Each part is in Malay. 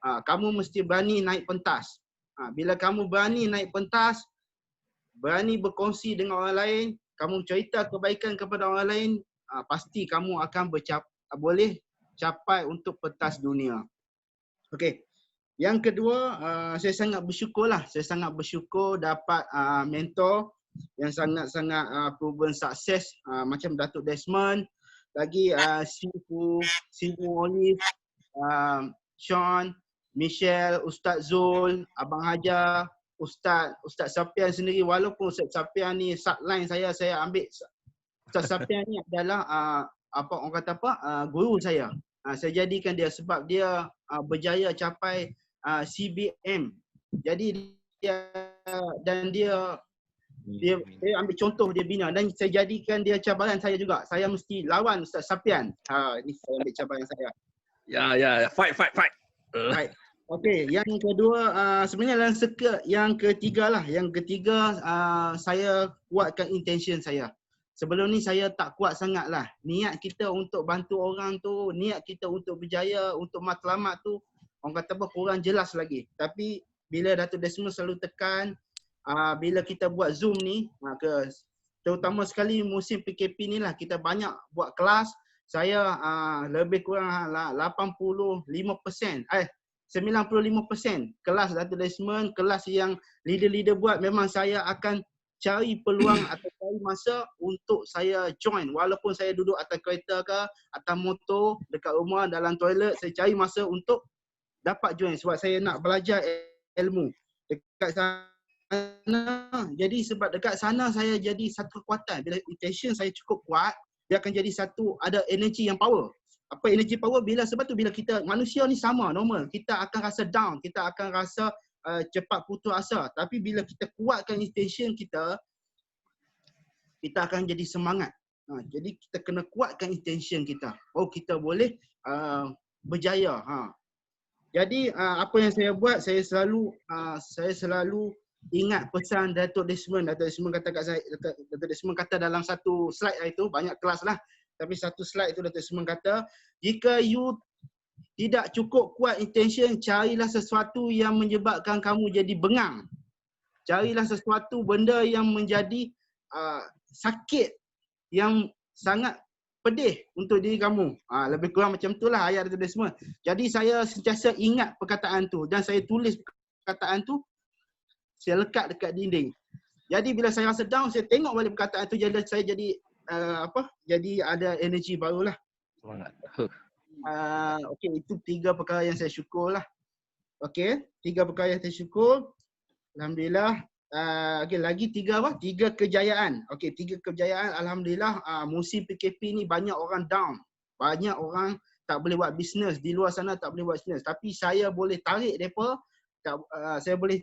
kamu mesti berani naik pentas. Bila kamu berani naik pentas, berani berkongsi dengan orang lain, kamu cerita kebaikan kepada orang lain, pasti kamu akan boleh capai untuk pentas dunia. Okey. Yang kedua, saya sangat bersyukurlah. Saya sangat bersyukur dapat mentor yang sangat-sangat proven sukses macam Datuk Desmond, lagi Sifu Olive, Sean, Michelle, Ustaz Zul, Abang Hajar, Ustaz Sapian sendiri. Walaupun Ustaz Sapian ni subline saya ambil Ustaz Sapian ni adalah orang kata guru saya. Saya jadikan dia sebab dia berjaya capai CBM. Jadi dia ambil contoh, dia bina, dan saya jadikan dia cabaran saya juga. Saya mesti lawan Ustaz Sapian. Ini saya ambil cabaran saya. Ya, fight. Right. Okey, yang kedua sebenarnya yang ketiga lah. Yang ketiga saya kuatkan intention saya. Sebelum ni saya tak kuat sangat lah. Niat kita untuk bantu orang tu, niat kita untuk berjaya, untuk matlamat tu, orang kata kurang jelas lagi. Tapi bila Datuk Desmond selalu tekan, bila kita buat Zoom ni, terutama sekali musim PKP ni lah, kita banyak buat kelas. Saya lebih kurang 85%, 95% kelas Datuk Desmond, kelas yang leader-leader buat, memang saya akan cari peluang atau cari masa untuk saya join. Walaupun saya duduk atas kereta ke, atas motor, dekat rumah, dalam toilet, saya cari masa untuk dapat join sebab saya nak belajar ilmu dekat sana. Jadi sebab dekat sana saya jadi satu kekuatan. Bila intention saya cukup kuat, dia akan jadi satu, ada energy yang power. Apa energy power? Sebab tu bila kita, manusia ni sama, normal. Kita akan rasa down, kita akan rasa cepat putus asa. Tapi bila kita kuatkan intention kita akan jadi semangat. Jadi kita kena kuatkan intention kita. Kita boleh berjaya. Jadi apa yang saya buat, saya selalu ingat pesan Datuk Desmond. Datuk Desmond kata dalam satu slide itu, banyak kelas lah, tapi satu slide itu Datuk Desmond kata, jika you tidak cukup kuat intention, carilah sesuatu yang menyebabkan kamu jadi bengang. Carilah sesuatu benda yang menjadi sakit, yang sangat pedih untuk diri kamu. Lebih kurang macam itulah ayat Datuk Desmond. Jadi saya sentiasa ingat perkataan tu dan saya tulis perkataan tu, saya lekat dekat dinding. Jadi bila saya rasa down, saya tengok balik perkataan tu, jadi saya jadi jadi ada energi barulah. Semangat. Okey, itu 3 perkara yang saya syukur lah. Okey, 3 perkara yang saya syukur. Alhamdulillah. Okey, lagi 3 kejayaan. Okey, 3 kejayaan. Alhamdulillah, musim PKP ni banyak orang down. Banyak orang tak boleh buat bisnes. Di luar sana tak boleh buat bisnes. Tapi saya boleh tarik mereka, saya boleh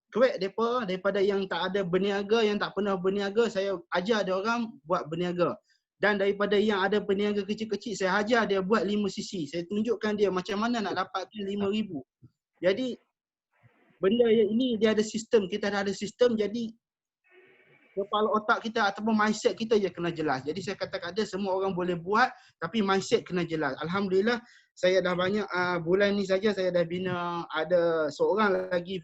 crack mereka daripada yang tak ada berniaga, yang tak pernah berniaga, saya ajar dia orang buat berniaga. Dan daripada yang ada berniaga kecil-kecil, saya ajar dia buat 5 cc. Saya tunjukkan dia macam mana nak dapatkan 5,000. Jadi benda ini dia ada sistem, kita dah ada sistem, jadi kepala otak kita ataupun mindset kita je kena jelas. Jadi saya katakan dia semua orang boleh buat, tapi mindset kena jelas. Alhamdulillah, saya dah banyak bulan ni saja saya dah bina, ada seorang lagi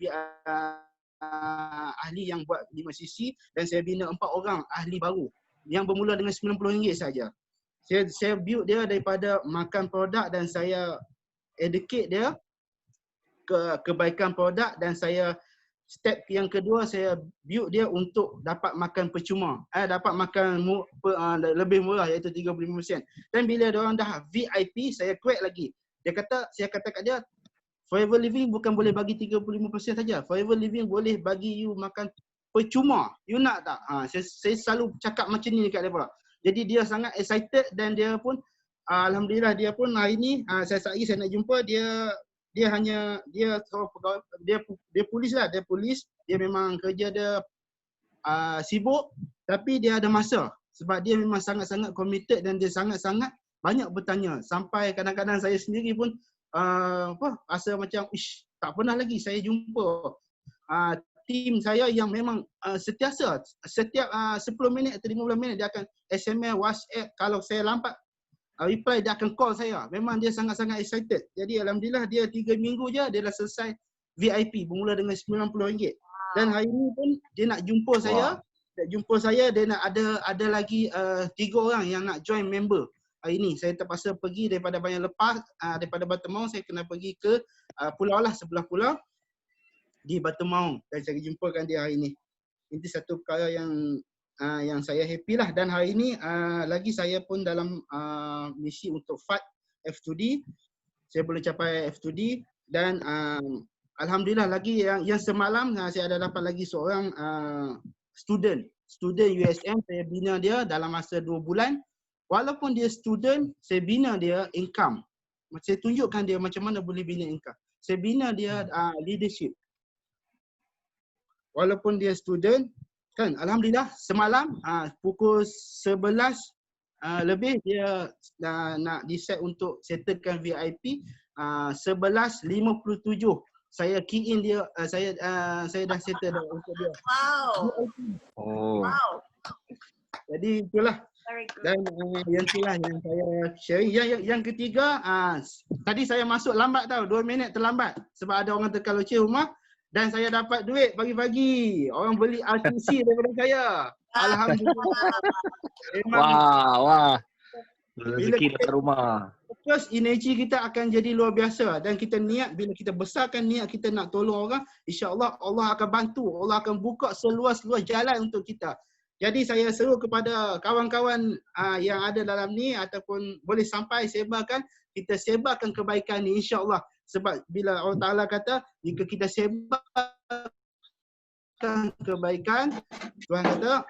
ahli yang buat 5 cc, dan saya bina 4 orang ahli baru yang bermula dengan RM90 saja. Saya build dia daripada makan produk, dan saya educate dia ke kebaikan produk, dan saya step yang kedua, saya build dia untuk dapat makan percuma. Dapat makan lebih murah, iaitu 35%. Dan bila dia orang dah VIP, saya crack lagi. Saya kata kat dia, Forever Living bukan boleh bagi 35% saja. Forever Living boleh bagi you makan percuma. You nak tak? Saya selalu cakap macam ni dekat dia. Jadi dia sangat excited, dan dia pun alhamdulillah, dia pun hari ni saya nak jumpa dia. Dia polis lah, dia memang kerja dia sibuk, tapi dia ada masa sebab dia memang sangat-sangat committed, dan dia sangat-sangat banyak bertanya, sampai kadang-kadang saya sendiri pun rasa macam tak pernah lagi saya jumpa tim saya yang memang setiap 10 minit atau 15 minit dia akan SMS, WhatsApp. Kalau saya lambat reply, dia akan call saya. Memang dia sangat-sangat excited. Jadi alhamdulillah dia 3 minggu je dia dah selesai VIP bermula dengan RM90. Dan hari ni pun dia nak jumpa saya. Dia nak ada lagi 3 orang yang nak join member. Hari ni saya terpaksa pergi daripada Banyak Lepas, daripada Batu Maung saya kena pergi ke pulau lah, sebelah pulau di Batu Maung, dan saya jumpakan dia hari ni. Ini satu perkara yang saya happy lah. Dan hari ni lagi saya pun dalam misi untuk fight F2D. Saya boleh capai F2D dan alhamdulillah lagi yang semalam saya ada dapat lagi seorang student USM. Saya bina dia dalam masa 2 bulan. Walaupun dia student, saya bina dia income. Saya tunjukkan dia macam mana boleh bina income. Saya bina dia leadership. Walaupun dia student, kan, alhamdulillah semalam pukul 11 lebih dia nak decide untuk settlekan VIP. 11.57 saya key in dia, saya dah settle dah untuk dia. Wow. Jadi itulah. Dan yang itulah yang saya sharing. Yang ketiga, tadi saya masuk lambat tau, 2 minit terlambat sebab ada orang tekan loceng rumah. Dan saya dapat duit pagi-pagi. Orang beli RTC daripada saya. Alhamdulillah. Wah. Rezeki dekat rumah. Fokus energi kita akan jadi luar biasa. Dan kita niat, bila kita besarkan niat kita nak tolong orang, insya-Allah Allah akan bantu. Allah akan buka seluas-luas jalan untuk kita. Jadi saya seru kepada kawan-kawan yang ada dalam ni ataupun boleh sampai sebarkan, kita sebarkan kebaikan ni insya-Allah. Sebab bila Allah Ta'ala kata, jika kita sebarkan kebaikan, Tuhan kata,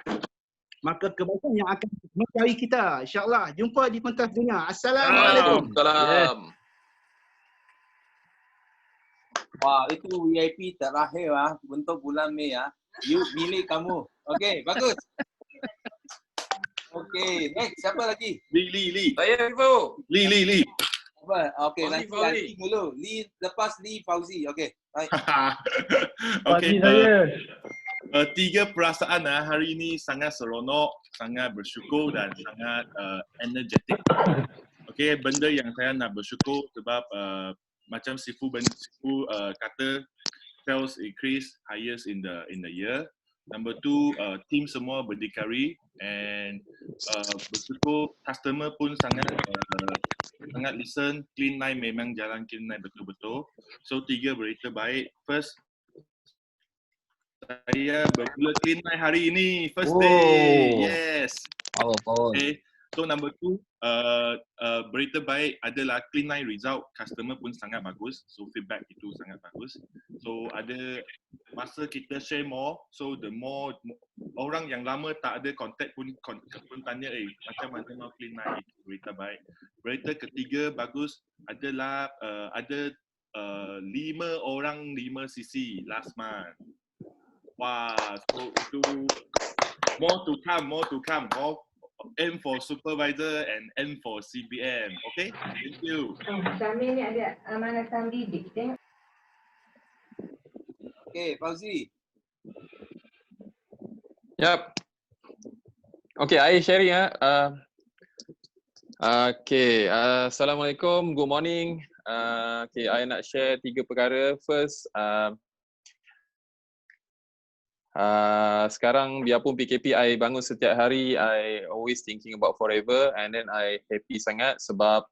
maka kebaikan yang akan mencari kita. InsyaAllah. Jumpa di pentas dunia. Assalamualaikum. Salam. Wah, itu VIP terakhir untuk bulan Mei You milik kamu. Okey, bagus. Okey, next siapa lagi? Li. Saya Vivo. Li. Apa? Okey, nanti Fauzi. dulu. Lepas Fauzi. Okey. Baik. Okey. 3 perasaan hari ini sangat seronok, sangat bersyukur dan sangat energetik. Okey, benda yang saya nak bersyukur sebab macam Sifu kata sales increase highest in the year. Number 2, team semua berdikari and bersyukur customer pun sangat listen. Clean line memang jalan clean line betul-betul. So 3 berita baik. First, saya bermula clean line hari ini, first day. Yes. Power. Okay. So number 2, berita baik adalah clean line result, customer pun sangat bagus. So feedback itu sangat bagus. So ada masa kita share more, so the more orang yang lama tak ada contact pun tanya macam mana mau clean line, itu berita baik. Berita ketiga bagus adalah ada 5 orang 5 sisi last month. Wah, so itu more to come. M for supervisor and N for CBM. Okay? Thank you. Kami ni ada amanah didik. Tengok. Okey, Fauzi. Yap. Okay, I sharing Okay, Assalamualaikum, good morning. Okay, I nak share 3 perkara. First, sekarang biarpun PKP, I bangun setiap hari, I always thinking about forever, and then I happy sangat sebab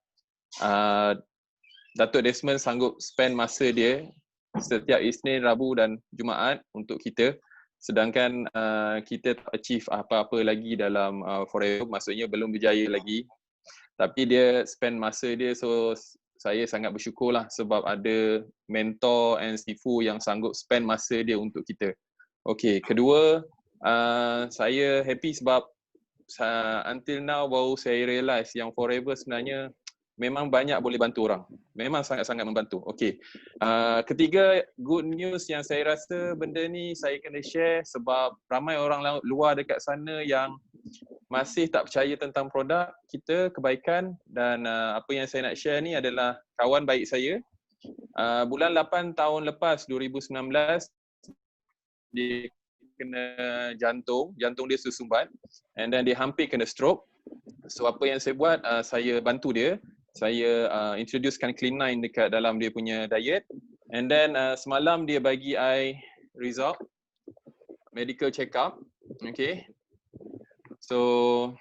Datuk Desmond sanggup spend masa dia setiap Isnin, Rabu dan Jumaat untuk kita, sedangkan kita tak achieve apa-apa lagi dalam forever, maksudnya belum berjaya lagi, tapi dia spend masa dia, so saya sangat bersyukur lah sebab ada mentor and Sifu yang sanggup spend masa dia untuk kita. Okay, kedua, saya happy sebab until now baru saya realise yang forever sebenarnya memang banyak boleh bantu orang. Memang sangat-sangat membantu. Okay, ketiga, good news yang saya rasa benda ni saya kena share sebab ramai orang luar dekat sana yang masih tak percaya tentang produk kita, kebaikan, dan apa yang saya nak share ni adalah kawan baik saya. Bulan 8 tahun lepas, 2019, dia kena jantung dia tersumbat and then dia hampir kena stroke. So apa yang saya buat, saya bantu dia. Saya introducekan Clean9 dekat dalam dia punya diet. And then semalam dia bagi I result, medical check up. Okay. So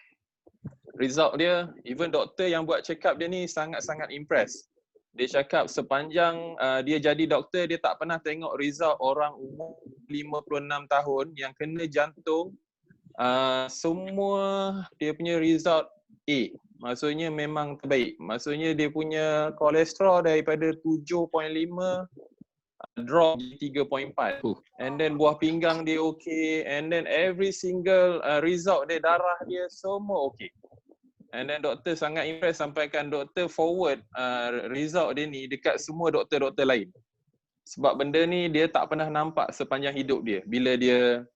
result dia, even doktor yang buat check up dia ni sangat-sangat impress. Dia cakap sepanjang dia jadi doktor, dia tak pernah tengok result orang umur 56 tahun yang kena jantung. Semua dia punya result A. Maksudnya memang terbaik. Maksudnya dia punya kolesterol daripada 7.5 drop 3.4. And then buah pinggang dia okay. And then every single result dia, darah dia semua okay. And then doktor sangat impress, sampaikan doktor forward result dia ni dekat semua doktor-doktor lain. Sebab benda ni dia tak pernah nampak sepanjang hidup dia. Bila dia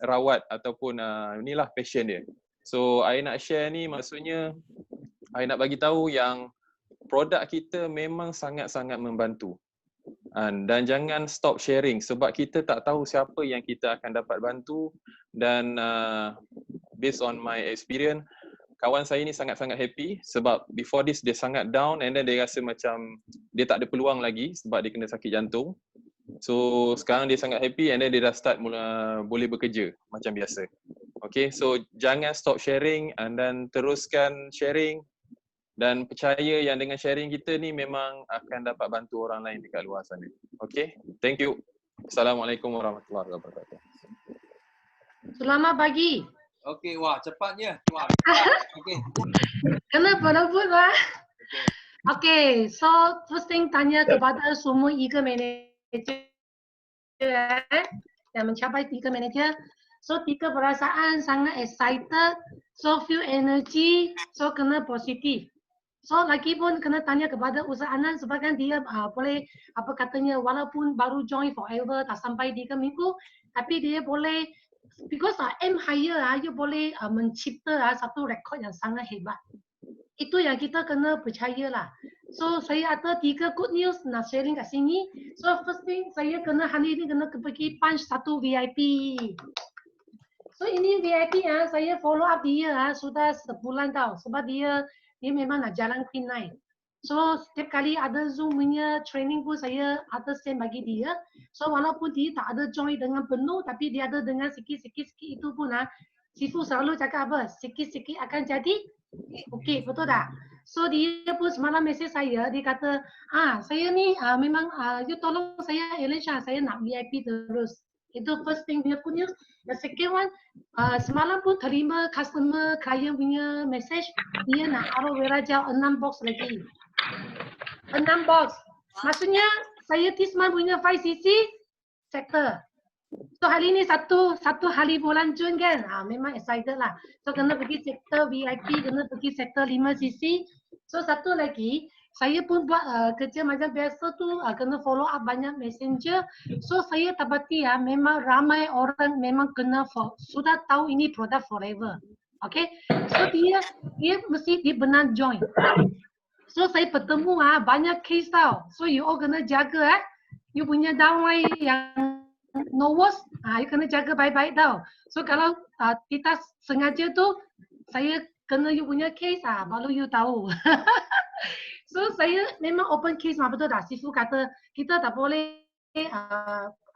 rawat ataupun inilah passion dia. So I nak share ni, maksudnya I nak bagi tahu yang produk kita memang sangat-sangat membantu. Dan jangan stop sharing sebab kita tak tahu siapa yang kita akan dapat bantu. Dan based on my experience, kawan saya ni sangat-sangat happy sebab before this dia sangat down and then dia rasa macam dia tak ada peluang lagi sebab dia kena sakit jantung. So sekarang dia sangat happy and then dia dah start boleh bekerja macam biasa. Okay, so jangan stop sharing dan teruskan sharing dan percaya yang dengan sharing kita ni memang akan dapat bantu orang lain dekat luar sana. Okay, thank you. Assalamualaikum warahmatullahi wabarakatuh. Selamat pagi. Okey, wah cepatnya. Wah. Okey. Kenapa lembut lah? Okay, so first thing tanya kepada semua eager manager yang mencapai 3 manager. So 3 perasaan sangat excited, so feel energy, so kena positif. So lagi pun kena tanya kepada Ustaz Anan sebab kan dia boleh apa katanya walaupun baru join forever tak sampai 3 minggu tapi dia boleh because aim higher dia boleh mencipta satu rekod yang sangat hebat. Itu yang kita kena percayalah. So saya ada 3 good news nak sharing kat sini. So first thing saya kena hari ni kena pergi punch satu VIP. So ini VIP saya follow up dia sudah sebulan tau sebab dia memang nak jalan Clean9. So setiap kali ada Zoom punya training pun saya ada send bagi dia. So walaupun dia tak ada join dengan penuh tapi dia ada dengan sikit-sikit itu pun Sifu selalu cakap apa? Sikit-sikit akan jadi. Okey, betul tak? So dia pun semalam mesej saya, dia kata, saya ni memang you tolong saya Elisha, saya nak VIP terus. Itu first thing punya good news. The second one, semalam pun terima customer klien punya message, dia nak aloe vera gel 6 box lagi. 6 box. Maksudnya saya Tisman punya 5cc sector. So hari ni satu hari bulan Jun kan, memang excited lah. So kena pergi sektor VIP, kena pergi sektor 5cc. So satu lagi, saya pun buat kerja macam biasa tu, kena follow up banyak messenger. So saya dapati memang ramai orang memang kena sudah tahu ini produk forever. Okay, so dia mesti dia benar join. So saya bertemu banyak case tau. So you all kena jaga you punya downline yang no worse, you kena jaga baik-baik tau. So kalau kita sengaja tu, saya kena you punya case baru you tahu. So saya memang open case betul tak? Sifu kata kita tak boleh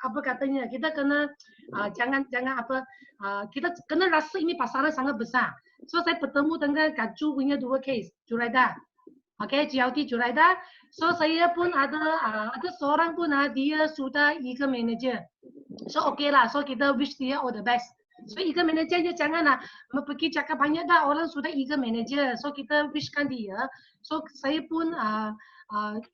apa katanya, kita kena jangan kita kena rasa ini pasaran sangat besar. So saya bertemu dengan Kaju punya 2 case, Juraida. Okay, GLT Juraida. So saya pun ada seorang pun dia sudah eager manager. So okay lah, so kita wish dia all the best. So eager manager dia jangan pergi cakap banyak dah orang sudah eager manager. So kita wishkan dia. So saya pun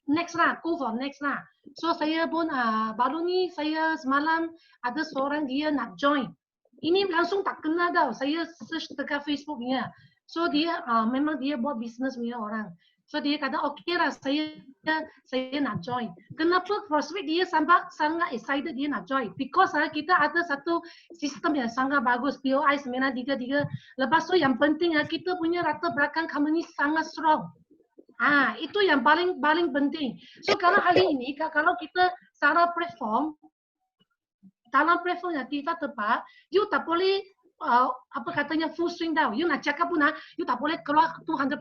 next lah, go for next lah. So saya pun baru ni saya semalam ada seorang dia nak join. Ini langsung tak kenal tau. Saya search dekat Facebooknya. So dia memang dia buat business punya orang. So dia kata okay lah saya nak join. Kenapa CrossFit dia sangat excited dia nak join? Because kita ada satu sistem yang sangat bagus, POI 933. Lepas tu yang penting kita punya latar belakang company sangat strong. Itu yang paling penting. So kalau hari ini kalau kita salah platform, dalam platform yang tidak tepat, you tak boleh apa katanya full swing tau. You nak cakap pun you tak boleh keluar 200%.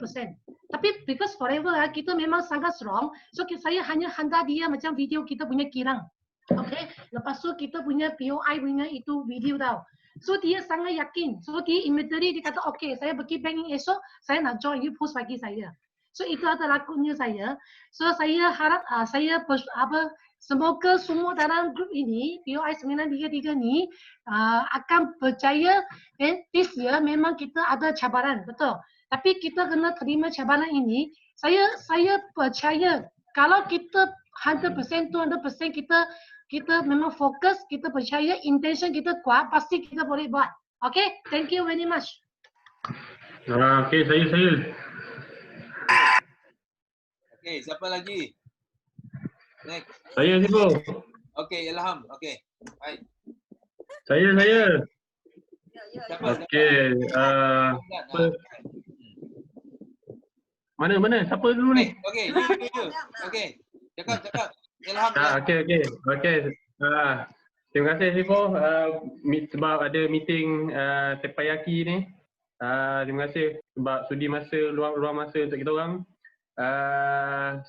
Tapi because Forever kita memang sangat strong, so saya hanya hantar dia macam video kita punya kirang. Okay, lepas tu kita punya POI punya itu video tau. So dia sangat yakin. So dia immediately dia kata okay, saya pergi banking esok, saya nak join, you post bagi saya. So itu adalah lakunya saya. So saya harap semoga semua dalam grup ini POI 933 ni akan percaya this year memang kita ada cabaran, betul. Tapi kita kena terima cabaran ini. Saya percaya kalau kita 100%, 200% kita memang fokus, kita percaya, intention kita kuat, pasti kita boleh buat. Okay, thank you very much. Okay, saya. Okay, siapa lagi? Next. Saya Sipo. Okay, Ilham. Okay, baik. Saya. Siapa? Okay, mana? Siapa dulu ni? Okay, you. Okay, cakap. Ilham. Okay. Terima kasih Sipo sebab ada meeting Tepayaki ni. Terima kasih sebab sudi masa, luang masa untuk kita orang.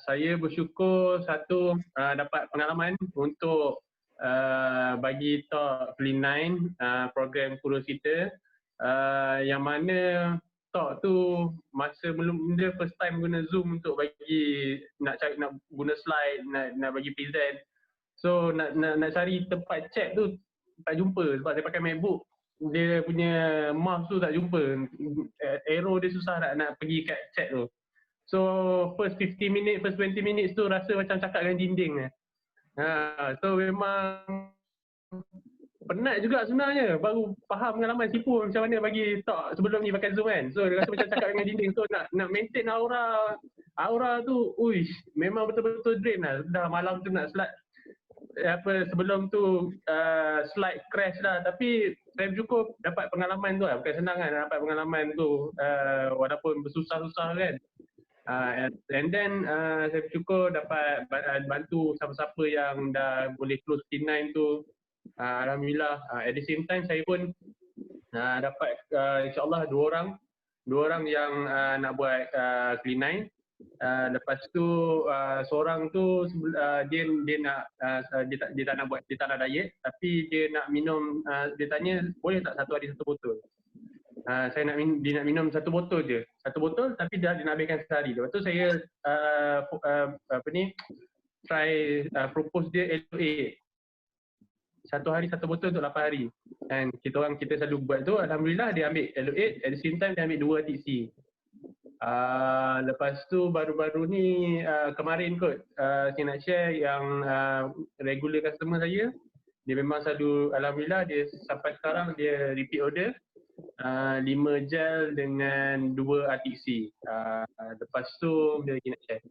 Saya bersyukur satu dapat pengalaman untuk bagi talk Clean 9 program kurus kita, yang mana talk tu masa belum dia first time guna Zoom untuk bagi nak guna slide, nak bagi present. So nak cari tempat chat tu tak jumpa sebab saya pakai MacBook. Dia punya mouse tu tak jumpa. Arrow dia susah nak pergi kat chat tu. So first 20 minutes tu rasa macam cakap dengan dinding. So memang penat juga sebenarnya, baru faham pengalaman Sipo macam mana bagi talk sebelum ni pakai Zoom kan. So dia rasa macam cakap dengan dinding. So nak maintain aura tu, uish, memang betul-betul drain lah. Dah malam tu nak slide sebelum tu slide crash lah. Tapi saya bersyukur dapat pengalaman tu lah. Bukan senang kan dapat pengalaman tu, walaupun bersusah-susah kan. And then saya bersyukur dapat bantu siapa-siapa yang dah boleh close T9 tu. Alhamdulillah. At the same time saya pun dapat insyaAllah dua orang yang nak buat Clean 9. Lepas tu seorang tu dia tak nak buat, dia tak nak diet, tapi dia nak minum, dia tanya boleh tak satu hari satu botol. Dia nak minum satu botol je. Satu botol tapi dia nak habiskan sehari. Lepas tu saya try propose dia LOA. Satu hari satu botol untuk 8 hari. Dan kita selalu buat tu, alhamdulillah dia ambil LOA, at the same time dia ambil 2 TC. Lepas tu baru-baru ni kemarin kot saya nak share yang regular customer saya. Dia memang selalu, alhamdulillah dia sampai sekarang dia repeat order 5 gel dengan 2 RTC. Lepas tu dia lagi nak share.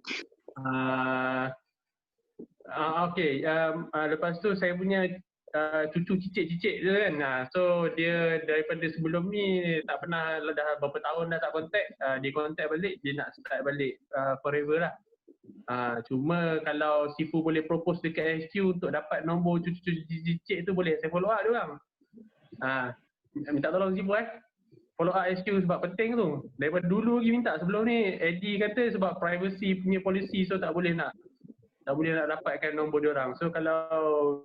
Lepas tu saya punya cucu cicit-cicit je kan. So dia daripada sebelum ni tak pernah, dah berapa tahun dah tak contact, dia contact balik, dia nak start balik Forever lah. Cuma kalau Sifu boleh propose dekat HQ untuk dapat nombor cucu cicit tu, boleh saya follow up dia orang. Minta tolong Sifu follow up HQ sebab penting tu. Daripada dulu lagi minta, sebelum ni Eddie kata sebab privacy punya policy, so tak boleh nak dapatkan nombor dia orang. So kalau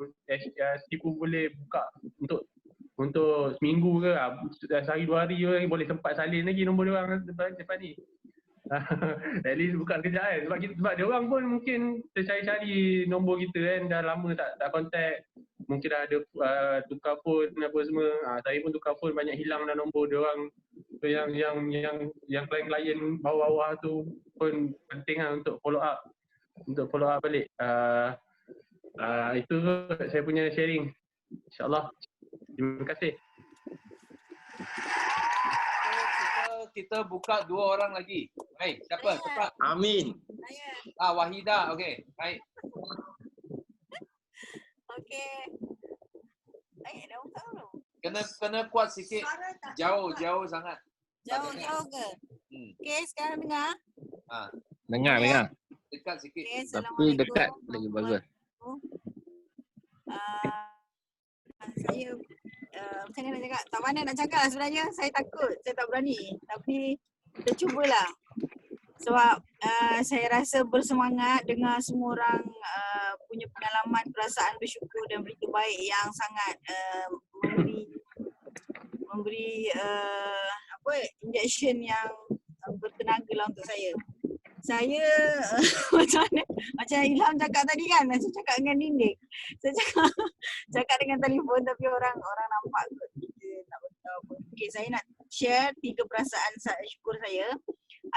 Sifu boleh buka untuk seminggu ke, sehari 2 hari ke, boleh sempat salin lagi nombor dia orang depan ni. At least buka kerjaan sebab dia orang pun mungkin tercari-cari nombor kita kan, dah lama tak contact, mungkin dah ada tukar phone apa semua. Saya pun tukar phone, banyak hilang dah nombor dia orang. So yang klien-klien bawah-bawah tu pun penting lah untuk follow up balik. Itu saya punya sharing, insyaallah. Terima kasih. Kita buka 2 orang lagi. Baik, siapa? Cepat. Amin. Wahida, okey. Baik. Okey. Dah buka belum? Kena kuat sikit. Jauh sangat. Jauh ke? Okey, sekarang dengar. Dengar. Dekat sikit. Okay, Tapi dekat lagi bagus. Saya macam mana nak cakap, tak pandai nak cakap lah sebenarnya. Saya takut, saya tak berani. Tapi kita cubalah. Sebab saya rasa bersemangat dengar semua orang punya pengalaman, perasaan bersyukur dan berita baik yang sangat memberi injection yang bertenaga lah untuk saya. Saya macam Ilham cakap tadi kan, saya cakap dengan dinding. Saya cakap dengan telefon tapi orang nampak kot kita tak betul. Okay, saya nak share 3 perasaan syukur saya.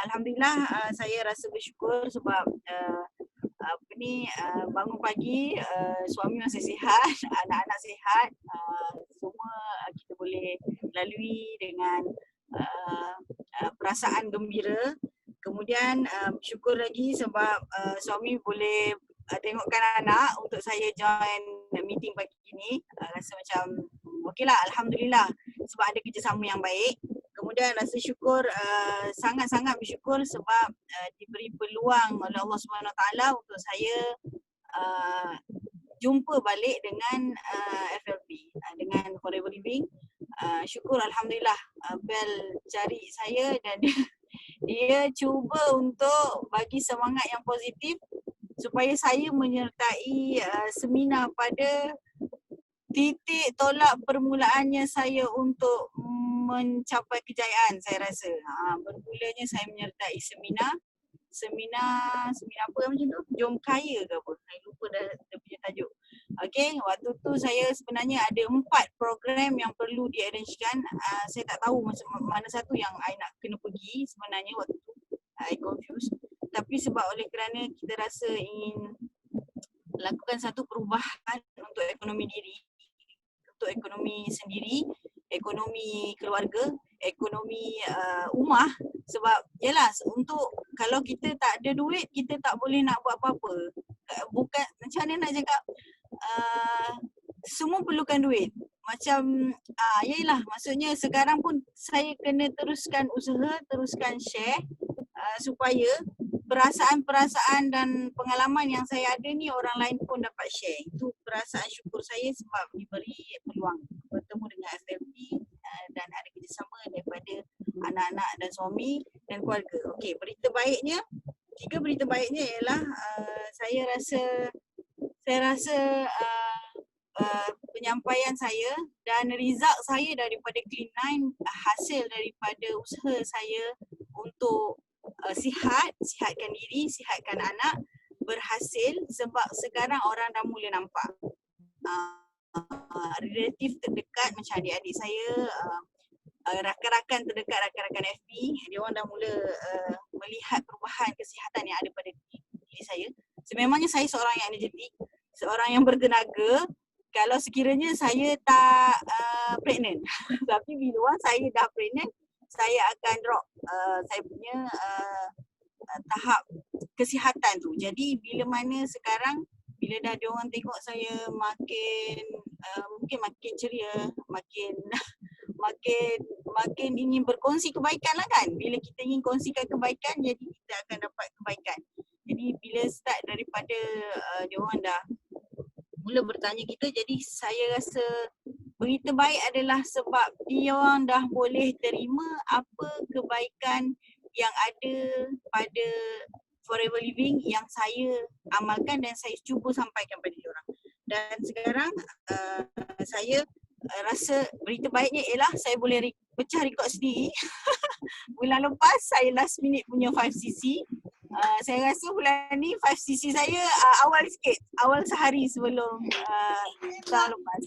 Alhamdulillah, saya rasa bersyukur sebab bangun pagi, suami masih sihat, anak-anak sihat, semua kita boleh lalui dengan perasaan gembira. Kemudian bersyukur lagi sebab suami boleh tengokkan anak untuk saya join meeting pagi ni. Rasa macam okeylah, alhamdulillah sebab ada kerjasama yang baik. Kemudian rasa syukur, sangat-sangat bersyukur sebab diberi peluang oleh Allah SWT untuk saya jumpa balik dengan FLB, dengan Forever Living. Syukur alhamdulillah, Bel cari saya dan dia cuba untuk bagi semangat yang positif supaya saya menyertai seminar pada titik tolak permulaannya saya untuk mencapai kejayaan, saya rasa. Bermulanya saya menyertai seminar apa macam tu? Jom Kaya ke apa? Saya lupa dah dia punya tajuk. Okey, waktu tu saya sebenarnya ada 4 program yang perlu di-arrangekan. Saya tak tahu mana satu yang I nak kena pergi sebenarnya waktu tu. I confused. Tapi sebab oleh kerana kita rasa ingin lakukan satu perubahan untuk ekonomi diri, untuk ekonomi sendiri, ekonomi keluarga, ekonomi rumah. Sebab yalah, untuk kalau kita tak ada duit, kita tak boleh nak buat apa-apa. Bukan macam mana nak cakap, semua perlukan duit. Macam yalah, maksudnya sekarang pun saya kena teruskan usaha, teruskan share supaya perasaan-perasaan dan pengalaman yang saya ada ni orang lain pun dapat share. Itu perasaan syukur saya sebab diberi peluang bertemu dengan FLB dan ada kerjasama daripada anak-anak dan suami dan keluarga. Okey, berita baiknya, 3 berita baiknya ialah saya rasa penyampaian saya dan result saya daripada Clean9, hasil daripada usaha saya untuk sihatkan diri, sihatkan anak berhasil sebab sekarang orang dah mula nampak. Relatif terdekat macam adik-adik saya, rakan-rakan terdekat, rakan-rakan FB, dia orang dah mula melihat perubahan kesihatan yang ada pada diri saya. Sememangnya saya seorang yang energetik, seorang yang bertenaga. Kalau sekiranya saya tak pregnant, tapi bila saya dah pregnant, saya akan drop saya punya tahap kesihatan tu. Jadi bila mana sekarang, bila dah ada orang tengok saya makin mungkin makin ceria, makin ingin berkongsi kebaikan lah kan. Bila kita ingin kongsikan kebaikan, jadi kita akan dapat kebaikan. Jadi bila start daripada dia orang dah mula bertanya kita, jadi saya rasa berita baik adalah sebab dia orang dah boleh terima apa kebaikan yang ada pada Forever Living yang saya amalkan dan saya cuba sampaikan pada dia orang. Dan sekarang saya rasa berita baiknya ialah saya boleh pecah rekod sendiri. Bulan lepas saya last minute punya 5cc. Saya rasa bulan ni 5cc saya awal sikit, awal sehari sebelum tahun lepas.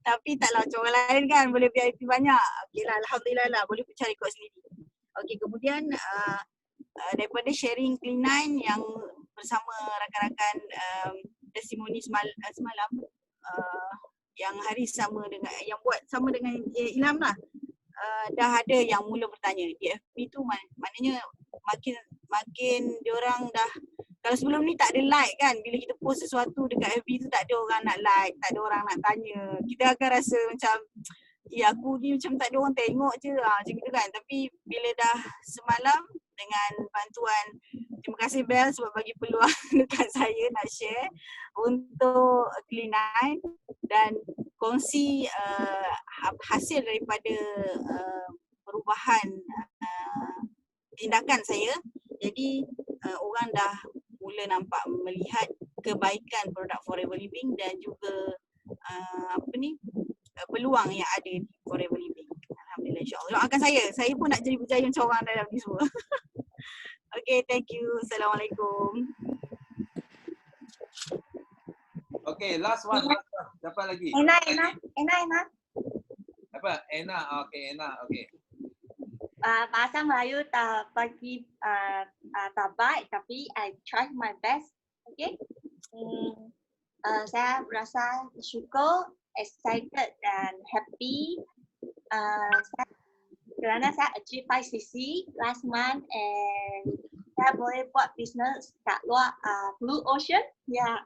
Tapi taklah macam orang lain kan, boleh VIP banyak. Okeylah, alhamdulillah lah, boleh pecah rekod sendiri. Okey, kemudian daripada sharing Clean9 yang bersama rakan-rakan testimoni semalam, yang hari sama dengan, yang buat sama dengan Ilham lah, dah ada yang mula bertanya di FB tu, maknanya makin diorang dah, kalau sebelum ni tak ada like kan, bila kita post sesuatu dekat FB tu tak ada orang nak like, tak ada orang nak tanya, kita akan rasa macam aku ni macam tak ada orang tengok je macam gitu kan. Tapi bila dah semalam dengan bantuan, terima kasih Bel sebab bagi peluang dekat saya nak share untuk Clean9, dan kongsi hasil daripada perubahan tindakan saya. Jadi orang dah mula nampak melihat kebaikan produk Forever Living dan juga peluang yang ada di Forever Living. Alhamdulillah, insyaAllah. Doakan saya pun nak jadi berjaya macam orang dalam ni semua. Okay, thank you. Assalamualaikum. Okay, last one. Siapa lagi? Ena. Apa? Ena. Okay, Ena. Okay. Bahasa Melayu tak bagi tak baik, tapi I try my best. Okay. Saya rasa bersyukur, excited dan happy. Kerana saya achieve 5cc last month and saya boleh buat business kat luar Blue Ocean. Ya,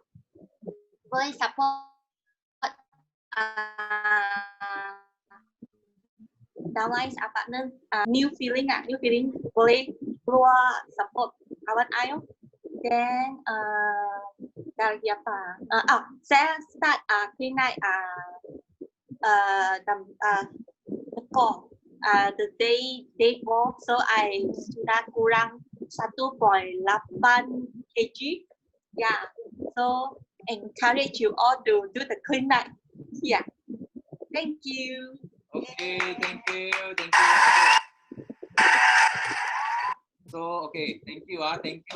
boleh support downline partner, new feeling boleh keluar support kawan ayo. Then dari apa? Saya start clean night the day 4, so I sudah kurang 1.8 kg. Yeah, so encourage you all to do the clean night. Yeah, thank you. Okay, thank you. So, okay, thank you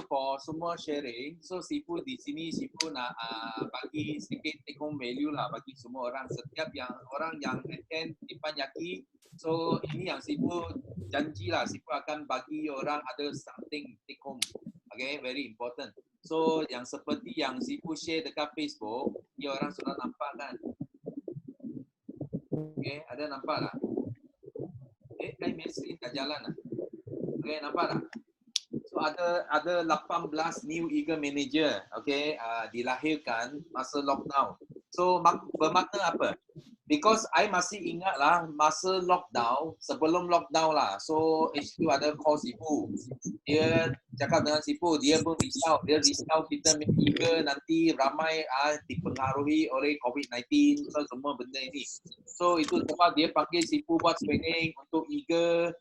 for semua sharing. So, Sifu di sini, Sifu nak bagi sedikit take home value lah bagi semua orang. Setiap orang yang attend Tipan Yaki, so ini yang Sifu janji lah, Sifu akan bagi orang ada something take home. Okay, very important. So, yang seperti yang Sifu share dekat Facebook, dia orang sudah nampak kan? Okay, ada nampak tak? Mesri dah jalan lah. Okay, nampak tak? So ada 18 new Eagle Manager, okay, dilahirkan masa lockdown. So bermakna apa? Because I masih ingat lah masa lockdown, sebelum lockdown lah. So HQ ada call Sifu. Dia cakap dengan Sifu, dia pun risau kita Eagle nanti ramai dipengaruhi oleh COVID-19, so semua benda ini. So itu sebab dia panggil Sifu buat training untuk Eagle.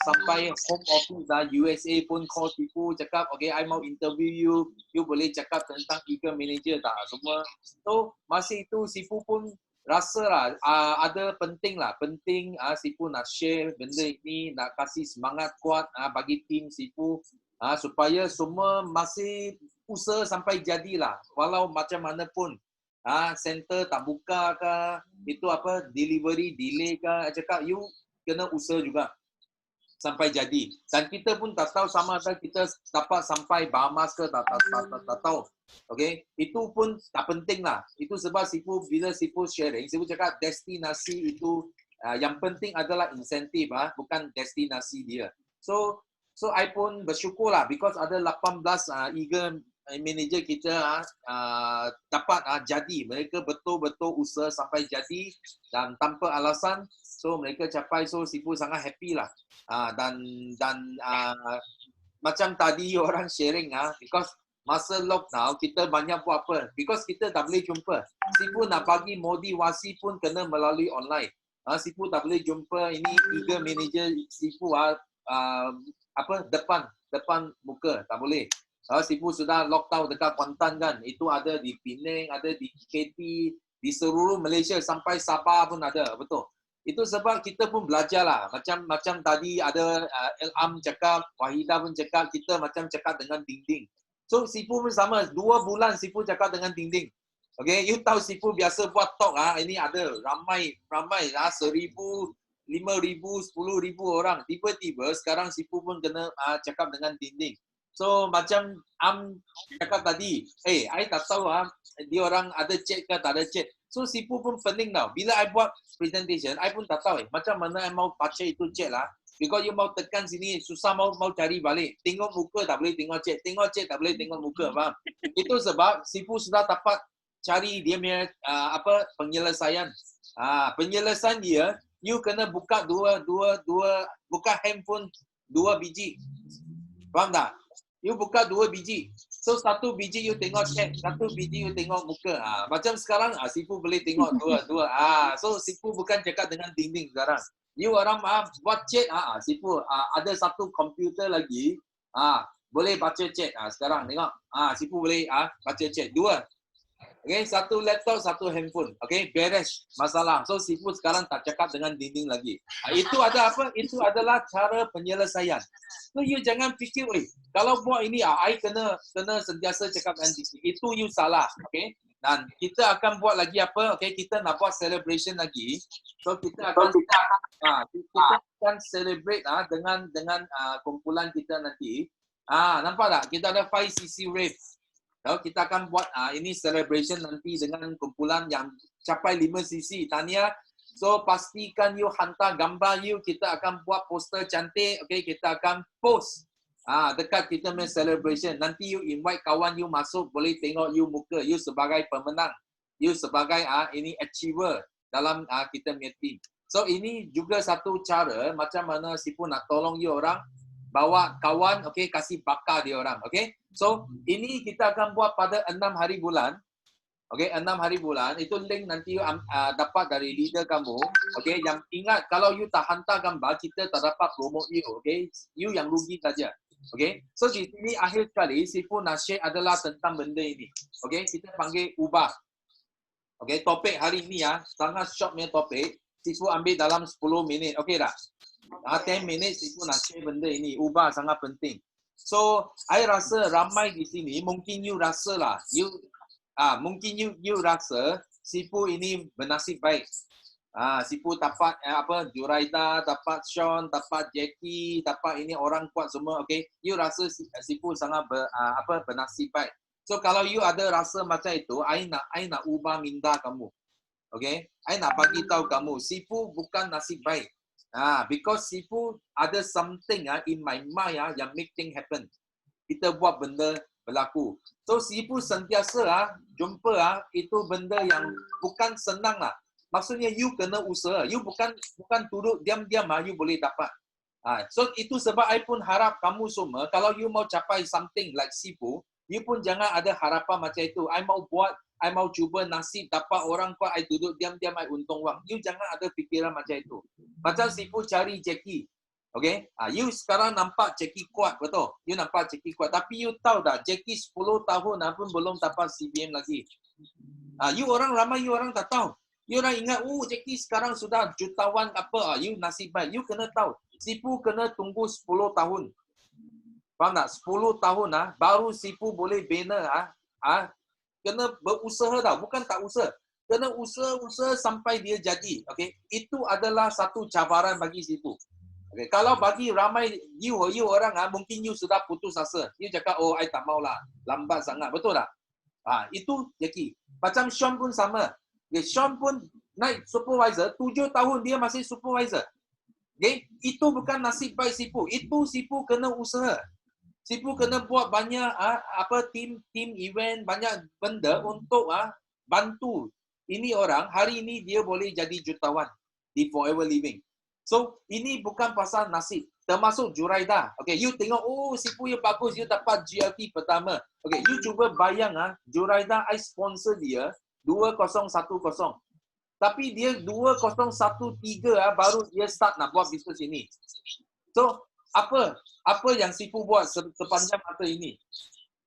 Sampai home office USA pun call Sifu cakap, okay, I mau interview you boleh cakap tentang Eagle Manager tak semua. So masa itu Sifu pun rasa lah ada penting Sifu nak share benda ini, nak kasih semangat kuat bagi tim Sifu supaya semua masih usaha sampai jadilah. Walau macam mana pun center tak buka ke, itu apa delivery delay ke, cakap you kena usaha juga sampai jadi. Dan kita pun tak tahu sama ada kita dapat sampai Bahamas ke tak tahu. Okay, itu pun tak penting lah. Itu sebab bila Sifu sharing, Sifu cakap destinasi itu yang penting adalah insentif bukan destinasi dia. So I pun bersyukur lah because ada 18 Eagle Manager kita dapat jadi. Mereka betul-betul usaha sampai jadi dan tanpa alasan. So mereka capai, so Sifu sangat happy lah. Dan macam tadi orang sharing because masa lockdown kita banyak buat apa? Because kita tak boleh jumpa. Sifu nak bagi motivasi pun kena melalui online. Sifu tak boleh jumpa ini Eagle Manager Sifu depan muka, tak boleh. Sifu sudah lockdown dekat Kuantan kan. Itu ada di Penang, ada di KT, di seluruh Malaysia sampai Sabah pun ada, betul. Itu sebab kita pun belajar lah. Macam tadi ada Ilham cakap, Wahidah pun cakap, kita macam cakap dengan dinding. So Sifu pun sama, 2 bulan Sifu cakap dengan dinding. Okay, you tahu Sifu biasa buat talk ini ada ramai 1,000, 5,000, 10,000 orang. Tiba-tiba sekarang Sifu pun kena cakap dengan dinding. So macam cakap tadi, I tak tahu dia orang ada chat ke tak ada chat. So Sifu pun pening tau. Bila I buat presentation, I pun tak tahu macam mana I mau baca itu chat lah. Because you mau tekan sini, susah mau cari balik. Tengok muka tak boleh tengok chat. Tengok chat tak boleh tengok muka, faham? Itu sebab Sifu sudah dapat cari dia punya penyelesaian. Penyelesaian dia, you kena buka buka handphone 2 biji. Faham tak? You buka 2 biji. So satu biji you tengok chat, satu biji you tengok muka. Macam sekarang Sifu boleh tengok dua. So Sifu bukan cakap dengan dinding sekarang. You orang buat chat, Sifu ada satu komputer lagi, boleh baca chat. Sekarang tengok, Sifu boleh baca chat. Dua. Okay, satu laptop, satu handphone. Okay, beres masalah. So Sifu sekarang tak cakap dengan dinding lagi. Itu ada apa? Itu adalah cara penyelesaian. So you jangan fikir, kalau buat ini, I kena sentiasa cakap dengan dinding. Itu you salah. Okay. Dan kita akan buat lagi apa? Okay, kita nak buat celebration lagi. So kita akan celebrate dengan kumpulan kita nanti. Nampak tak? Kita ada 5cc rave. So, kita akan buat ini celebration nanti dengan kumpulan yang capai 5cc. Tania, so pastikan you hantar gambar you. Kita akan buat poster cantik. Okay, kita akan post dekat kita punya celebration. Nanti you invite kawan you masuk, boleh tengok you muka. You sebagai pemenang. You sebagai ini achiever dalam kita punya team. So ini juga satu cara macam mana Sifu nak tolong you orang. Bawa kawan, okay, kasih bakar dia orang, okay. So, ini kita akan buat pada 6 hari bulan. Okay, 6 hari bulan. Itu link nanti you dapat dari leader kamu. Okay, yang ingat, kalau you tak hantar gambar, kita tak dapat promote you, okay. You yang rugi saja. Okay, so di sini akhir sekali, Sifu nak share adalah tentang benda ini. Okay, kita panggil ubah. Okay, topik hari ini sangat short punya topik. Sifu ambil dalam 10 minit, okay tak? 10 minit Sifu nak share benda ini. Ubah sangat penting. So, I rasa ramai di sini, mungkin you rasa lah. Mungkin you rasa Sifu ini bernasib baik. Sifu dapat Juraida, dapat Sean, dapat Jackie, dapat ini orang kuat semua, okay. You rasa Sifu sangat bernasib baik. So, kalau you ada rasa macam itu, I nak ubah minda kamu. Okay. I nak bagi tahu kamu, Sifu bukan nasib baik. Because Sifu ada something in my mind yang make thing happen. Kita buat benda berlaku. So Sifu sentiasa jumpa itu benda yang bukan senang lah. Maksudnya you kena usaha. You bukan duduk diam-diam you boleh dapat. So itu sebab I pun harap kamu semua kalau you mau capai something like Sifu, you pun jangan ada harapan macam itu. I mau buat, I mau cuba nasib dapat orang kuat, I duduk diam-diam, I untung wang. You jangan ada fikiran macam itu. Macam Sifu cari Jackie. Okay? You sekarang nampak Jackie kuat, betul? You nampak Jackie kuat. Tapi you tahu tak, Jackie 10 tahun pun belum dapat CBM lagi. You orang ramai, you orang tak tahu. You orang ingat, Jackie sekarang sudah jutawan apa. You nasib baik. You kena tahu. Sifu kena tunggu 10 tahun. Faham tak? 10 tahun baru Sifu boleh bina kena berusaha tau, bukan tak usaha. Kena usaha sampai dia jadi. Okay? Itu adalah satu cabaran bagi Sifu. Okay? Kalau bagi ramai you orang mungkin you sudah putus asa. You cakap, I tak maulah. Lambat sangat. Betul tak? Itu Jackie. Macam Sean pun sama. Okay? Sean pun naik supervisor, 7 tahun dia masih supervisor. Okay? Itu bukan nasib baik Sifu. Itu Sifu kena usaha. Sifu kena buat banyak team event, banyak benda untuk bantu ini orang. Hari ini dia boleh jadi jutawan di Forever Living. So ini bukan pasal nasib. Termasuk Juraida. Okay, you tengok Sifu you bagus, you dapat GLT pertama. Okay, you cuba bayang Juraida I sponsor dia 2010. Tapi dia 2013 baru dia start nak buat bisnes ini. So apa yang Sifu buat sepanjang masa ini?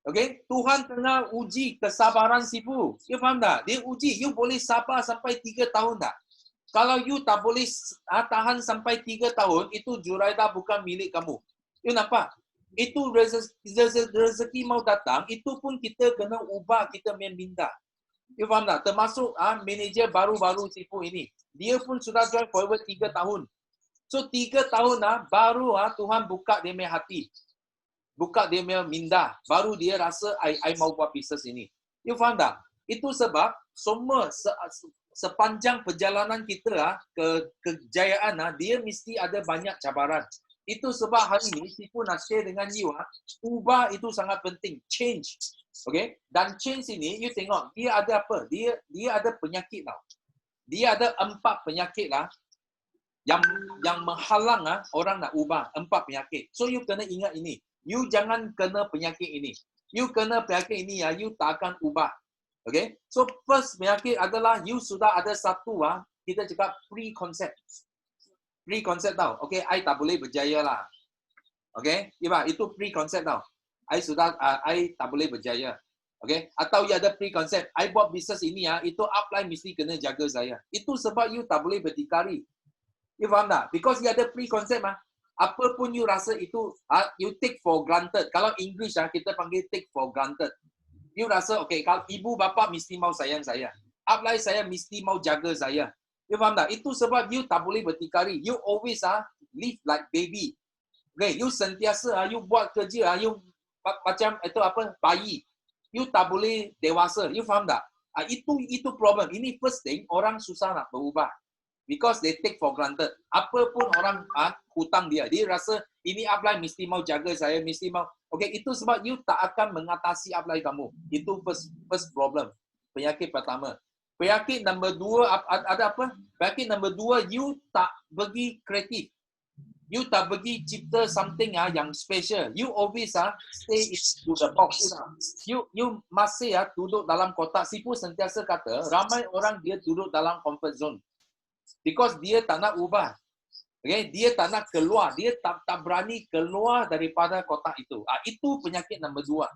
Okay? Tuhan tengah uji kesabaran Sifu. You faham tak? Dia uji. You boleh sabar sampai 3 tahun tak? Kalau you tak boleh tahan sampai 3 tahun, itu Juraida bukan milik kamu. You nampak? Itu rezeki mau datang, itu pun kita kena ubah, kita minda. You faham tak? Termasuk manager baru-baru Sifu ini. Dia pun sudah join Forever 3 tahun. So 3 tahun baru Tuhan buka dia punya hati. Buka dia punya minda. Baru dia rasa I mau buat bisnes ini. You faham tak? Itu sebab semua sepanjang perjalanan kita kejayaan dia mesti ada banyak cabaran. Itu sebab hari ini Sifu nak share dengan you ubah itu sangat penting. Change. Okay? Dan change ini you tengok dia ada apa? Dia ada penyakit tau. Dia ada 4 penyakit yang menghalang orang nak ubah. 4 penyakit. So you kena ingat ini. You jangan kena penyakit ini. You kena penyakit ini ya, you tak akan ubah. Okay? So first penyakit adalah you sudah ada satu kita cakap pre-concept. Pre-concept tau. Okay, I tak boleh berjaya lah. Okay, itu pre-concept tau. I tak boleh berjaya. Okay, atau you ada pre-concept. I buat bisnes ini itu upline mesti kena jaga saya. Itu sebab you tak boleh berdikari. You faham tak? Because you ada pre-concept apa pun you rasa itu, you take for granted. Kalau English kita panggil take for granted. You rasa, okay, kalau ibu bapa mesti mau sayang saya. Upline saya mesti mau jaga saya. You faham tak? Itu sebab you tak boleh berdikari. You always live like baby. Okay, you sentiasa you buat kerja, you macam itu apa, bayi. You tak boleh dewasa. You faham tak? Itu problem. Ini first thing, orang susah nak berubah. Because they take for granted. Apa pun orang hutang dia. Dia rasa ini upline mesti mau jaga saya, mesti mau. Okay, itu sebab you tak akan mengatasi upline kamu. Itu first problem. Penyakit pertama. Penyakit nombor 2, ada apa? Penyakit nombor 2, you tak pergi kreatif. You tak pergi cipta something yang special. You always stay into the box. You masih duduk dalam kotak. Sipu sentiasa kata, ramai orang dia duduk dalam comfort zone. Because dia tak nak ubah. Okay? Dia tak nak keluar. Dia tak berani keluar daripada kotak itu. Itu penyakit nombor 2.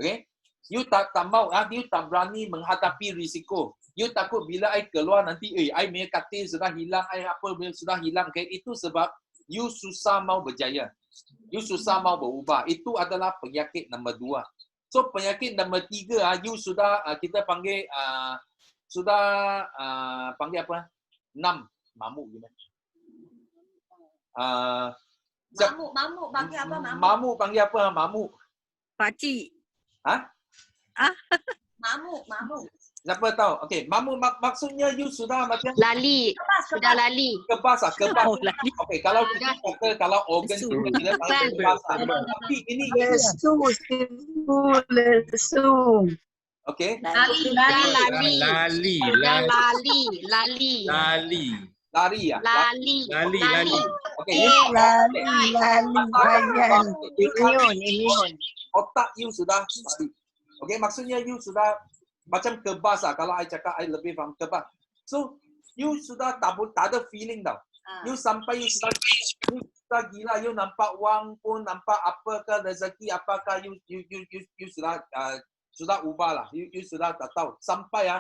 Okay? You tak mau, you tak berani menghadapi risiko. You takut bila I keluar nanti, I punya katil sudah hilang, I apa sudah hilang. Okay? Itu sebab you susah mau berjaya. You susah mau berubah. Itu adalah penyakit nombor 2. So penyakit nombor 3, you sudah kita panggil panggil apa? 6. Mamuk gimana? Mamuk panggil apa? Mamuk panggil apa? Mamuk. Pakcik. Mamuk. Siapa tahu? Okey, mamuk maksudnya you sudah macam lali. Sudah lali. Kebas. Okey, kalau kita kata kalau organ kita panggil kebas. Tapi ini lesu. Okey. Lali. Lari ya? Lali. Okey. Imun. Otak you sudah lari. Okey, maksudnya you sudah macam kebas kalau I cakap I lebih faham kebas. So, you sudah tak ada feeling tau. You sampai you sudah gila, you nampak wang pun, nampak apakah rezeki, apakah you sudah ubah lah. You sudah tak tahu. Sampai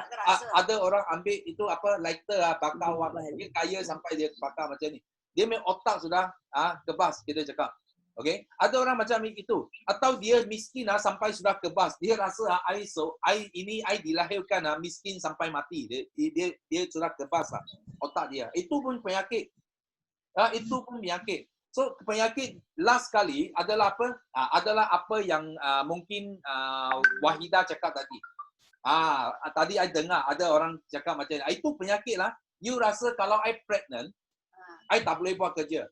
ada orang ambil itu apa lighter bakar wang. Dia kaya sampai dia bakar macam ni. Dia punya otak sudah kebas kita cakap. Okay? Ada orang macam itu. Atau dia miskin sampai sudah kebas. Dia rasa I dilahirkan miskin sampai mati. Dia sudah kebas otak dia. Itu pun penyakit. So penyakit last kali adalah apa? Adalah apa yang mungkin Wahidah cakap tadi. Tadi I dengar ada orang cakap macam ni. Itu penyakit lah. You rasa kalau I pregnant, I tak boleh buat kerja.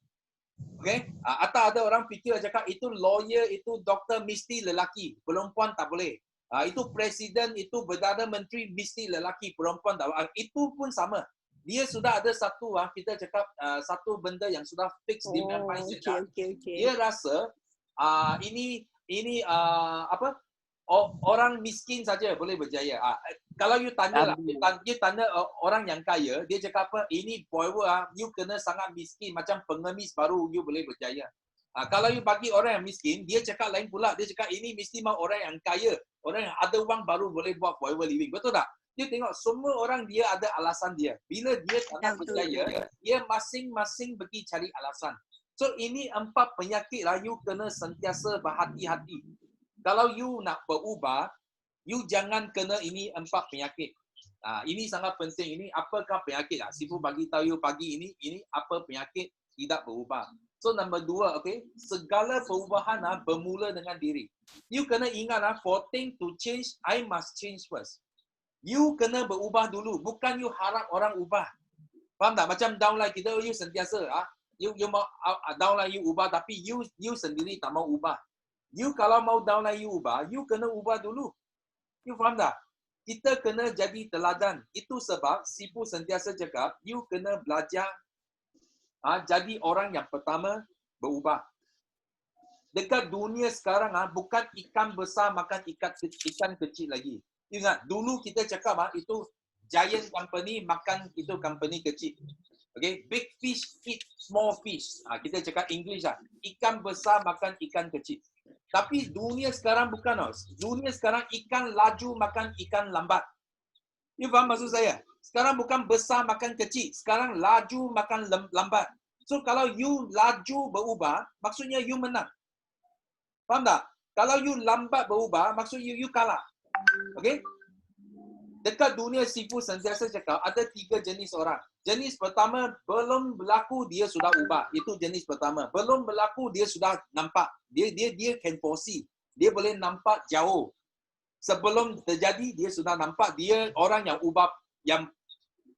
Okay? Atau ada orang fikir cakap itu lawyer, itu doktor mesti lelaki, perempuan tak boleh. Itu presiden, itu Perdana Menteri mesti lelaki, perempuan tak boleh. Itu pun sama. Dia sudah ada satu, kita cakap satu benda yang sudah fix di dalam mindset. Dia rasa ini apa? Orang miskin saja boleh berjaya. Kalau you tanya lah, you tanya orang yang kaya, dia cakap apa? Ini forever, you kena sangat miskin, macam pengemis baru you boleh berjaya. Kalau you bagi orang yang miskin, dia cakap lain pula. Dia cakap ini mesti mau orang yang kaya, orang yang ada wang baru boleh buat forever living. Betul tak? Dia tengok semua orang dia ada alasan dia. Bila dia tak nak berjaya, dia masing-masing pergi cari alasan. So ini 4 penyakit lah you kena sentiasa berhati-hati. Kalau you nak berubah, you jangan kena ini 4 penyakit. Ini sangat penting. Ini apakah penyakit? Sifu bagi tahu you pagi ini apa penyakit tidak berubah. So nombor 2, okay, segala perubahan bermula dengan diri. You kena ingat for thing to change, I must change first. You kena berubah dulu, bukan you harap orang ubah. Faham tak? Macam downline kita, you sentiasa you mau downline you ubah, tapi you sendiri tak mau ubah. You kalau mau downline you ubah, you kena ubah dulu. You faham tak? Kita kena jadi teladan. Itu sebab Sifu sentiasa cakap, you kena belajar jadi orang yang pertama berubah. dekat dunia sekarang bukan ikan besar makan ikan kecil lagi. Ingat, dulu kita cakap itu giant company makan itu company kecil. Okay, big fish eat small fish. Kita cakap English ikan besar makan ikan kecil. Tapi dunia sekarang bukan. Dunia sekarang ikan laju makan ikan lambat. You faham maksud saya? Sekarang bukan besar makan kecil. Sekarang laju makan lambat. So kalau you laju berubah, maksudnya you menang. Faham tak? Kalau you lambat berubah, maksudnya you kalah. Okay? Dekat dunia seafood sentiasa cakap ada 3 jenis orang. Jenis pertama, belum berlaku dia sudah ubah. Itu jenis pertama. Belum berlaku dia sudah nampak. Dia can foresee. Dia boleh nampak jauh. Sebelum terjadi dia sudah nampak. Dia orang yang ubah, yang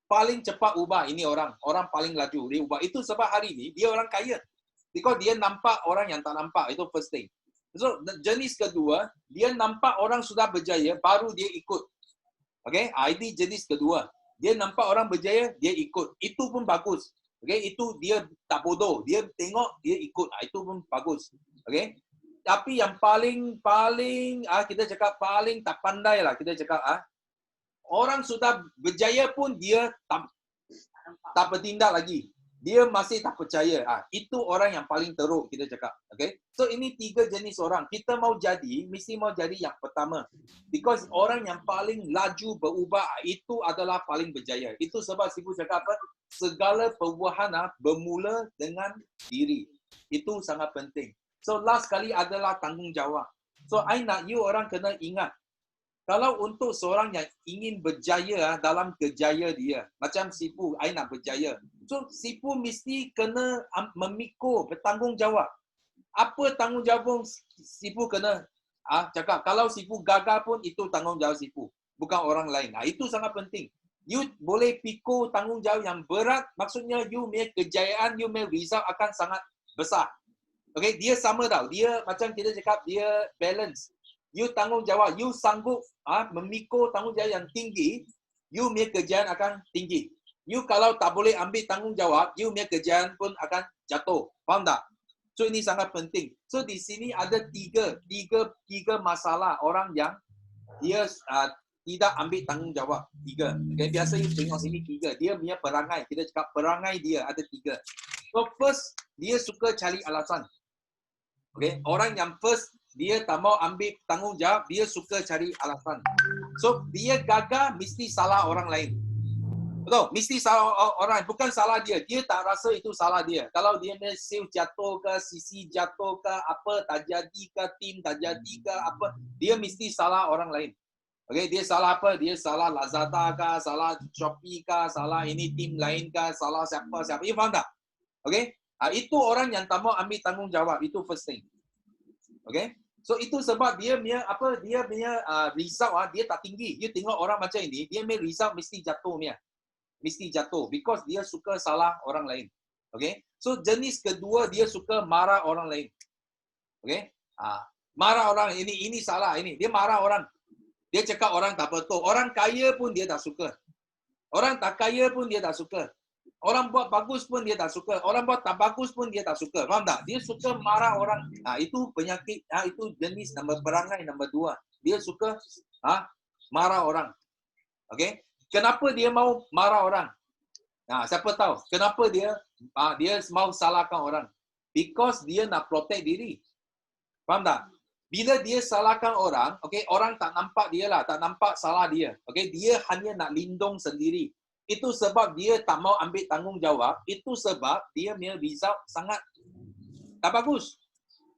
paling cepat ubah. Ini orang paling laju dia ubah. Itu sebab hari ini dia orang kaya. Because dia nampak orang yang tak nampak. Itu first thing. So jenis kedua, dia nampak orang sudah berjaya baru dia ikut. Okay, ini jenis kedua. Dia nampak orang berjaya, dia ikut. Itu pun bagus. Okay, itu dia tak bodoh. Dia tengok, dia ikut. Itu pun bagus. Okay. Tapi yang paling kita cakap paling tak pandai lah. Kita cakap orang sudah berjaya pun dia tak bertindak lagi. Dia masih tak percaya. Itu orang yang paling teruk kita cakap. Okay? So ini 3 jenis orang. Kita mau jadi, mesti mau jadi yang pertama. Because orang yang paling laju berubah itu adalah paling berjaya. Itu sebab Sifu cakap apa? Segala perubahan bermula dengan diri. Itu sangat penting. So last kali adalah tanggungjawab. So I nak you orang kena ingat. Kalau untuk seorang yang ingin berjaya dalam kerjaya dia, macam Sifu, I nak berjaya. So, Sifu mesti kena memikul, bertanggungjawab. Apa tanggungjawab Sifu kena cakap? Kalau Sifu gagal pun, itu tanggungjawab Sifu. Bukan orang lain. Itu sangat penting. You boleh pikul tanggungjawab yang berat, maksudnya you punya kejayaan, you punya result akan sangat besar. Okay, dia sama tau. Dia macam kita cakap, dia balance. You tanggungjawab, you sanggup memikul tanggungjawab yang tinggi, you punya kejayaan akan tinggi. You kalau tak boleh ambil tanggungjawab, you punya kejayaan pun akan jatuh. Faham tak? So ini sangat penting. So di sini ada tiga masalah orang yang dia tidak ambil tanggungjawab. 3. Okay, biasa you tengok sini 3. Dia punya perangai. Kita cakap perangai dia ada 3. So first, dia suka cari alasan. Okay, orang yang first dia tak mau ambil tanggungjawab, dia suka cari alasan. So, dia gagal mesti salah orang lain. Betul? Mesti salah orang, bukan salah dia. Dia tak rasa itu salah dia. Kalau dia sale jatuh ke, sisi jatuh ke, apa, tak jadi ke, tim tak jadi ke, apa, dia mesti salah orang lain. Okay, dia salah apa? Dia salah Lazada ke, salah Shopee ke, salah ini tim lain ke, salah siapa. You faham tak? Okay? Itu orang yang tak mau ambil tanggungjawab. Itu first thing. Okay? So itu sebab dia punya result dia tak tinggi. You tengok orang macam ini, dia punya result mesti jatuh punya. Mesti jatuh because dia suka salah orang lain. Okay? So jenis kedua dia suka marah orang lain. Okay? Marah orang ini salah ini. Dia marah orang. Dia cakap orang tak betul. Orang kaya pun dia tak suka. Orang tak kaya pun dia tak suka. Orang buat bagus pun dia tak suka. Orang buat tak bagus pun dia tak suka. Faham tak? Dia suka marah orang. Itu penyakit. Itu jenis perangai nombor 2. Dia suka marah orang. Okay? Kenapa dia mau marah orang? Siapa tahu? Kenapa dia mau salahkan orang? Because dia nak protect diri. Faham tak? Bila dia salahkan orang, okay, orang tak nampak dia lah. Tak nampak salah dia. Okay? Dia hanya nak lindung sendiri. Itu sebab dia tak mau ambil tanggungjawab. Itu sebab dia punya result sangat tak bagus.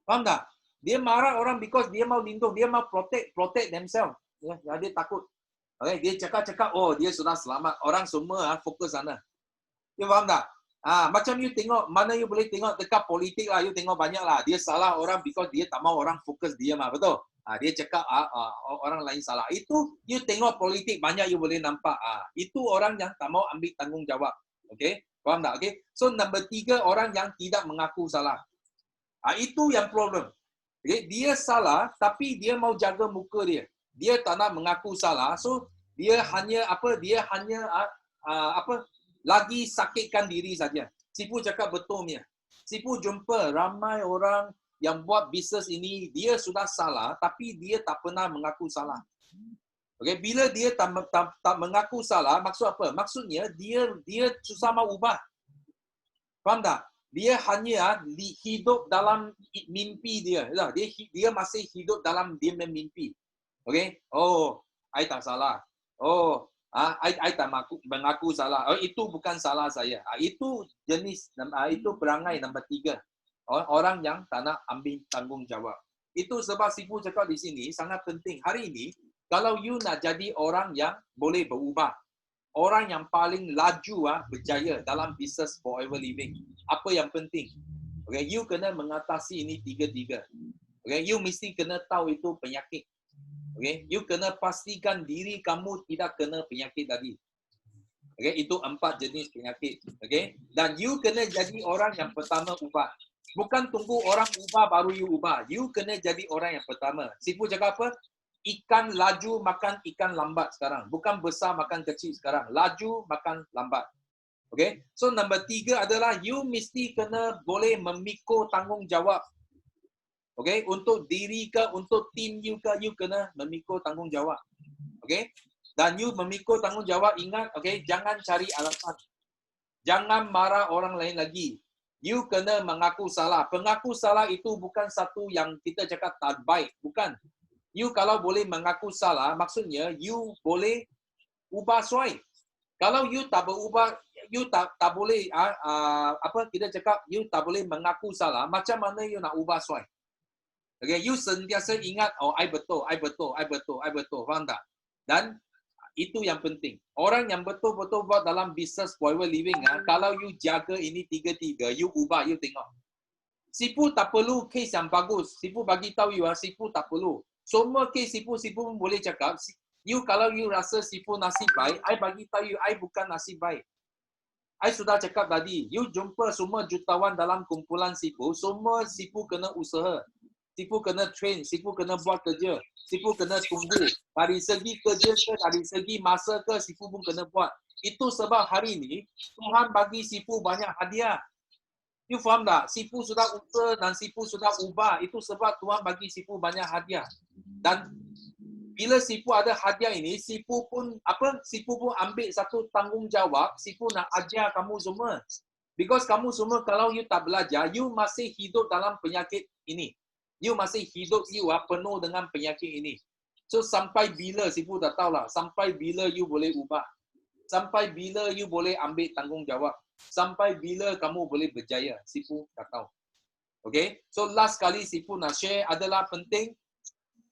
Faham tak? Dia marah orang because dia mau lindung. Dia mau protect themselves. Dia takut. Okay? Dia cakap, oh dia sudah selamat. Orang semua fokus sana. You faham tak? Macam you tengok, mana you boleh tengok dekat politik lah. You tengok banyak lah. Dia salah orang because dia tak mau orang fokus dia mah. Betul? Dia cakap orang lain salah. Itu you tengok politik banyak you boleh nampak. Itu orang yang tak mau ambil tanggungjawab. Okay? Faham tak? Okay? So number 3 orang yang tidak mengaku salah. Itu yang problem. Okay? Dia salah tapi dia mau jaga muka dia. Dia tak nak mengaku salah. So dia hanya lagi sakitkan diri saja. Sifu cakap betulnya. Sifu jumpa ramai orang yang buat bisnes ini dia sudah salah tapi dia tak pernah mengaku salah. Okey, bila dia tak mengaku salah, maksud apa? Maksudnya dia susah mau ubah. Faham tak? Dia hanya hidup dalam mimpi dia. Dia masih hidup dalam dia mimpi. Okey? Oh, I tak salah. Oh, I tak mengaku salah. Oh, itu bukan salah saya. Itu jenis, itu perangai nombor 3. Orang yang tak nak ambil tanggungjawab. Itu sebab Sifu cakap di sini sangat penting. Hari ini, kalau you nak jadi orang yang boleh berubah, orang yang paling laju berjaya dalam bisnes forever living, apa yang penting? Okay, you kena mengatasi ini 3. Okay, you mesti kena tahu itu penyakit. Okay, you kena pastikan diri kamu tidak kena penyakit tadi. Okay, itu 4 jenis penyakit. Okay, dan you kena jadi orang yang pertama ubah. Bukan tunggu orang ubah baru you ubah. You kena jadi orang yang pertama. Sifu cakap apa? Ikan laju makan ikan lambat sekarang. Bukan besar makan kecil sekarang. Laju makan lambat. Okay? So, nombor 3 adalah you mesti kena boleh memikul tanggungjawab. Okay? Untuk diri ke, untuk tim you ke, you kena memikul tanggungjawab. Okay? Dan you memikul tanggungjawab, ingat, okay? Jangan cari alasan. Jangan marah orang lain lagi. You kena mengaku salah. Pengaku salah itu bukan satu yang kita cakap tak baik. Bukan. You kalau boleh mengaku salah, maksudnya you boleh ubah suai. Kalau you tak berubah, you tak boleh kita cakap you tak boleh mengaku salah, macam mana you nak ubah suai? Okay, you sentiasa ingat, oh I betul. Faham tak? Dan itu yang penting. Orang yang betul-betul buat dalam business forever living, kalau you jaga ini 3, you ubah, you tengok. Sifu tak perlu case yang bagus. Sifu bagi tahu you, Sifu tak perlu. Semua kes Sifu pun boleh cakap, you kalau you rasa Sifu nasib baik, I bagi tahu you, I bukan nasib baik. I sudah cakap tadi, you jumpa semua jutawan dalam kumpulan Sifu, semua Sifu kena usaha. Sifu kena train, Sifu kena buat kerja. Sifu kena tunggu. Dari segi kerja ke, dari segi masa ke, Sifu pun kena buat. Itu sebab hari ini, Tuhan bagi Sifu banyak hadiah. You faham tak? Sifu sudah usaha dan Sifu sudah ubah. Itu sebab Tuhan bagi Sifu banyak hadiah. Dan bila Sifu ada hadiah ini, Sifu pun ambil satu tanggungjawab. Sifu nak ajar kamu semua. Because kamu semua kalau you tak belajar, you masih hidup dalam penyakit ini. You masih hidup you penuh dengan penyakit ini. So sampai bila Sifu tak tahulah. Sampai bila you boleh ubah. Sampai bila you boleh ambil tanggungjawab. Sampai bila kamu boleh berjaya. Sifu tak tahu. Okay. So last kali Sifu nak share adalah penting.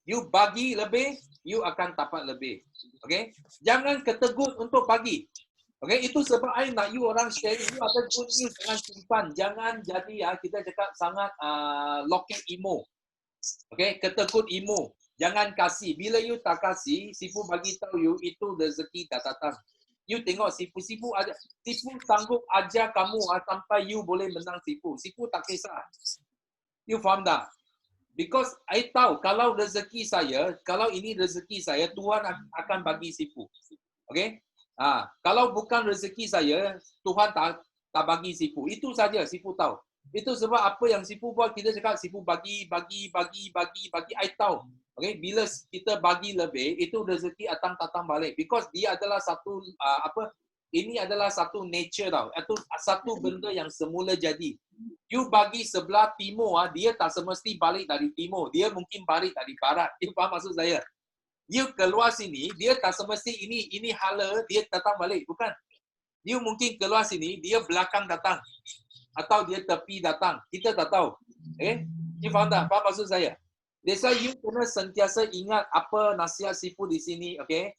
You bagi lebih, you akan dapat lebih. Okay. Jangan ketegut untuk bagi. Okay. Itu sebab I nak you orang share. You ada good news, jangan simpan. Jangan jadi kita cakap sangat loket emo. Okay. Ketegut emo. Jangan kasih. Bila you tak kasih, Sifu bagi tahu you itu rezeki tak datang. You tengok Sifu sanggup ajar kamu sampai you boleh menang Sifu. Sifu tak kisah. You faham tak? Because I tahu kalau rezeki saya, kalau ini rezeki saya, Tuhan akan bagi Sifu. Okay? Kalau bukan rezeki saya, Tuhan tak bagi Sifu. Itu saja Sifu tahu. Itu sebab apa yang Sifu buat, kita cakap Sifu bagi. I tahu. Okay, bila kita bagi lebih, itu rezeki akan datang balik. Because dia adalah satu ini adalah satu nature tau. Itu satu benda yang semula jadi. You bagi sebelah timur, dia tak semesti balik dari timur. Dia mungkin balik dari barat. You faham maksud saya? You keluar sini, dia tak semesti ini hala, dia datang balik. Bukan. You mungkin keluar sini, dia belakang datang. Atau dia tepi datang. Kita tak tahu. Okay? You faham tak? Faham maksud saya? That's why you kena sentiasa ingat apa nasihat Sifu di sini, okay?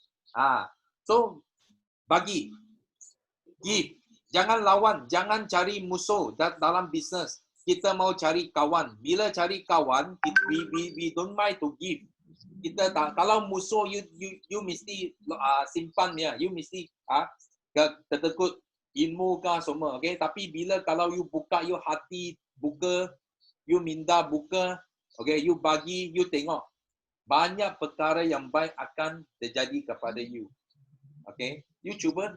So, bagi. Give. Jangan lawan, jangan cari musuh dalam bisnes. Kita mau cari kawan. Bila cari kawan, we don't mind to give. Kita tak, kalau musuh you mesti simpan dia. You mesti ketekut ilmu kah semua, okay? Tapi bila kalau you buka, you hati buka, you minda buka, okay, you bagi, you tengok. Banyak perkara yang baik akan terjadi kepada you. Okay, you cuba.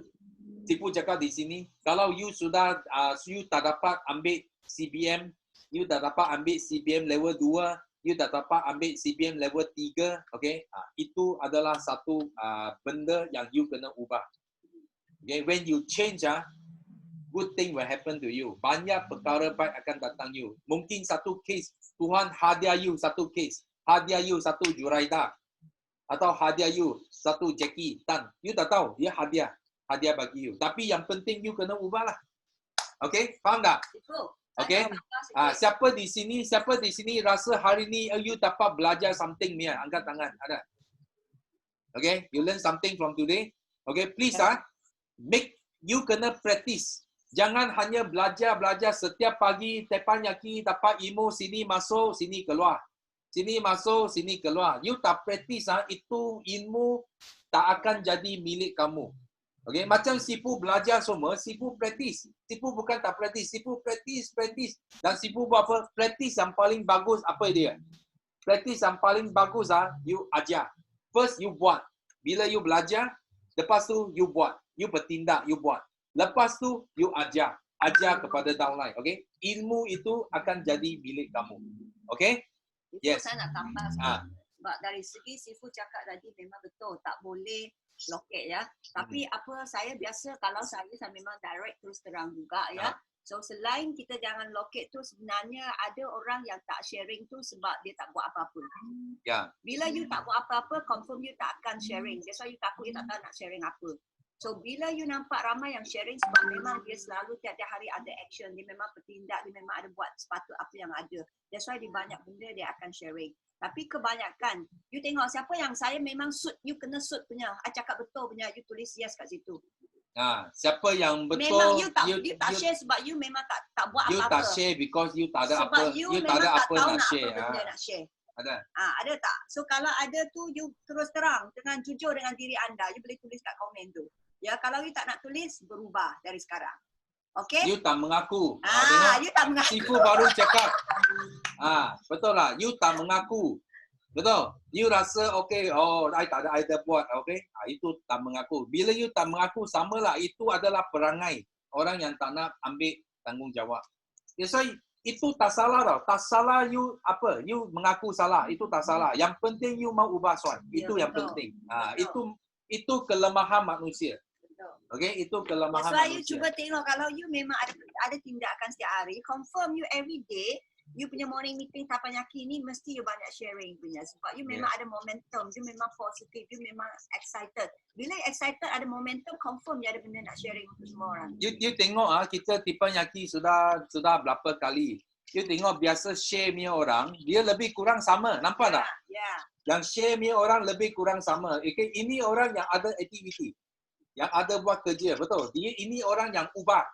Sifu cakap di sini, kalau you sudah, you tak dapat ambil CBM, you dah dapat ambil CBM level 2, you dah dapat ambil CBM level 3, okay? Itu adalah satu benda yang you kena ubah. Okay, when you change, good thing will happen to you. Banyak perkara baik akan datang you. Mungkin satu case, Tuhan hadiah you satu case, hadiah you satu Juraida, atau hadiah you satu Jackie Tan. You tak tahu, dia hadiah bagi you. Tapi yang penting you kena ubah lah. Okay, faham tak? Okay. Siapa di sini rasa hari ni you dapat belajar something ni? Angkat tangan. Ada? Okay, you learn something from today. Okay, please make you kena practice. Jangan hanya belajar setiap pagi teppanyaki dapat ilmu sini masuk sini keluar. Sini masuk sini keluar. You tak practice itu ilmu tak akan jadi milik kamu. Okay, macam Sifu belajar semua, Sifu practice. Sifu bukan tak practice, Sifu practice. Dan Sifu buat apa? Practice yang paling bagus apa dia? Practice yang paling bagus you ajar. First you buat. Bila you belajar, lepas tu you buat. You bertindak, you buat. Lepas tu you ajar. Ajar kepada downline, okay? Ilmu itu akan jadi milik kamu. Okay? Yes. Saya nak tambah sikit. Sebab dari segi Sifu cakap tadi memang betul, tak boleh loket ya. Tapi apa saya biasa kalau saya memang direct terus terang juga ya. So selain kita jangan loket tu, sebenarnya ada orang yang tak sharing tu sebab dia tak buat apa-apa. Ya. Bila you tak buat apa-apa, confirm you tak akan sharing. That's why you takut you tak tahu nak sharing apa. So bila you nampak ramai yang sharing sebab memang dia selalu tiap-tiap hari ada action, dia memang bertindak, dia memang ada buat sepatut apa yang ada. That's why di banyak benda dia akan sharing. Tapi kebanyakan, you tengok siapa yang saya memang suit, you kena suit punya. I cakap betul punya, you tulis yes kat situ. Siapa yang betul, memang you tak share sebab you memang tak buat you apa-apa. You tak share because you tak ada sebab apa, you tak ada apa nak share. Nak share. Ada? Ada tak? So kalau ada tu, you terus terang dengan jujur dengan diri anda, you boleh tulis kat komen tu. Ya, kalau you tak nak tulis, berubah dari sekarang. Okay? You tak mengaku. You tak mengaku. Sifu baru cakap. Betul lah. You tak mengaku. Betul? You rasa okay, I tak ada idea buat. Okay? Itu tak mengaku. Bila you tak mengaku, samalah. Itu adalah perangai orang yang tak nak ambil tanggungjawab. That's why itu tak salah tau. Tak salah you apa? You mengaku salah. Itu tak salah. Yang penting you mau ubah soal. Itu yang penting. Itu kelemahan manusia. Okay, itu kelemahan manusia. You cuba tengok kalau you memang ada tindakan setiap hari, confirm you every day, you punya morning meeting Teppanyaki ni mesti you banyak sharing punya. Sebab you memang ada momentum, you memang positif, you memang excited. Bila excited ada momentum, confirm you ada benda nak sharing untuk semua orang. You tengok kita Teppanyaki sudah berapa kali. You tengok biasa share punya orang, dia lebih kurang sama. Nampak tak? Yang share punya orang lebih kurang sama. Okay, ini orang yang ada aktiviti. Yang ada buat kerja, betul. Ini orang yang ubah.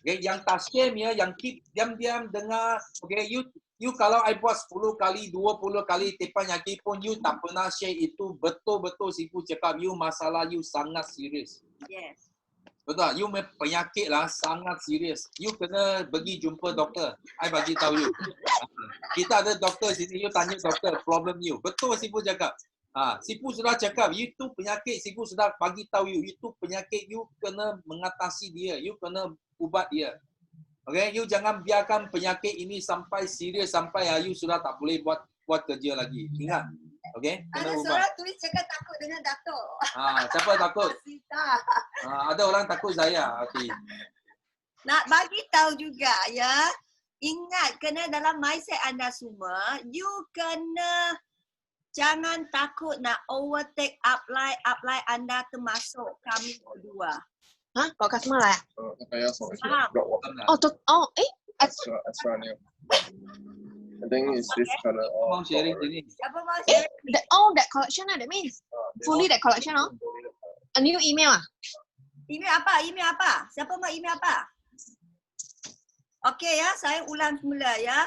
Okay, yang tak share ni, yang keep diam-diam dengar. Okay, you kalau I buat 10 kali, 20 kali Teppanyaki pun you tak pernah share itu, betul-betul Sifu cakap you masalah you sangat serius. Yes. Betul, you penyakit lah sangat serius. You kena pergi jumpa doktor. I bagi tahu you. Kita ada doktor sini, you tanya doktor problem you. Betul Sifu cakap. Sifu sudah cakap, you tu penyakit, Sifu sudah bagi tahu you, itu penyakit, you kena mengatasi dia, you kena ubat dia. Okay, you jangan biarkan penyakit ini sampai serius, sampai you sudah tak boleh buat kerja lagi. Ingat, okay, kena ubat. Ada seorang tulis cakap takut dengan datuk. Siapa takut? Ada orang takut saya. Okay. Nak bagi tahu juga ya, ingat kena dalam mindset anda semua, you kena jangan takut nak overtake upline anda termasuk kami berdua. Got customer lah? Extra new. I think it's this color. Mau sharing sini. Siapa mau sharing? That collection lah, that means. Fully that collection A new email Email apa? Siapa mau email apa? Okay ya, saya ulang semula ya.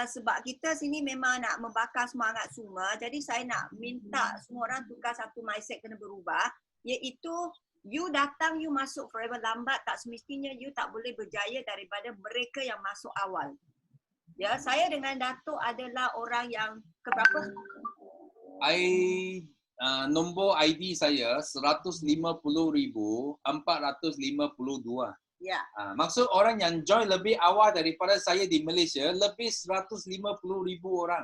Sebab kita sini memang nak membakar semangat semua. Jadi saya nak minta semua orang tukar satu mindset kena berubah. Iaitu you datang, you masuk forever lambat, tak semestinya you tak boleh berjaya daripada mereka yang masuk awal. Ya, saya dengan Datuk adalah orang yang keberapa? Nombor ID saya 150,452. Ya. Maksud orang yang join lebih awal daripada saya di Malaysia, lebih 150,000 orang.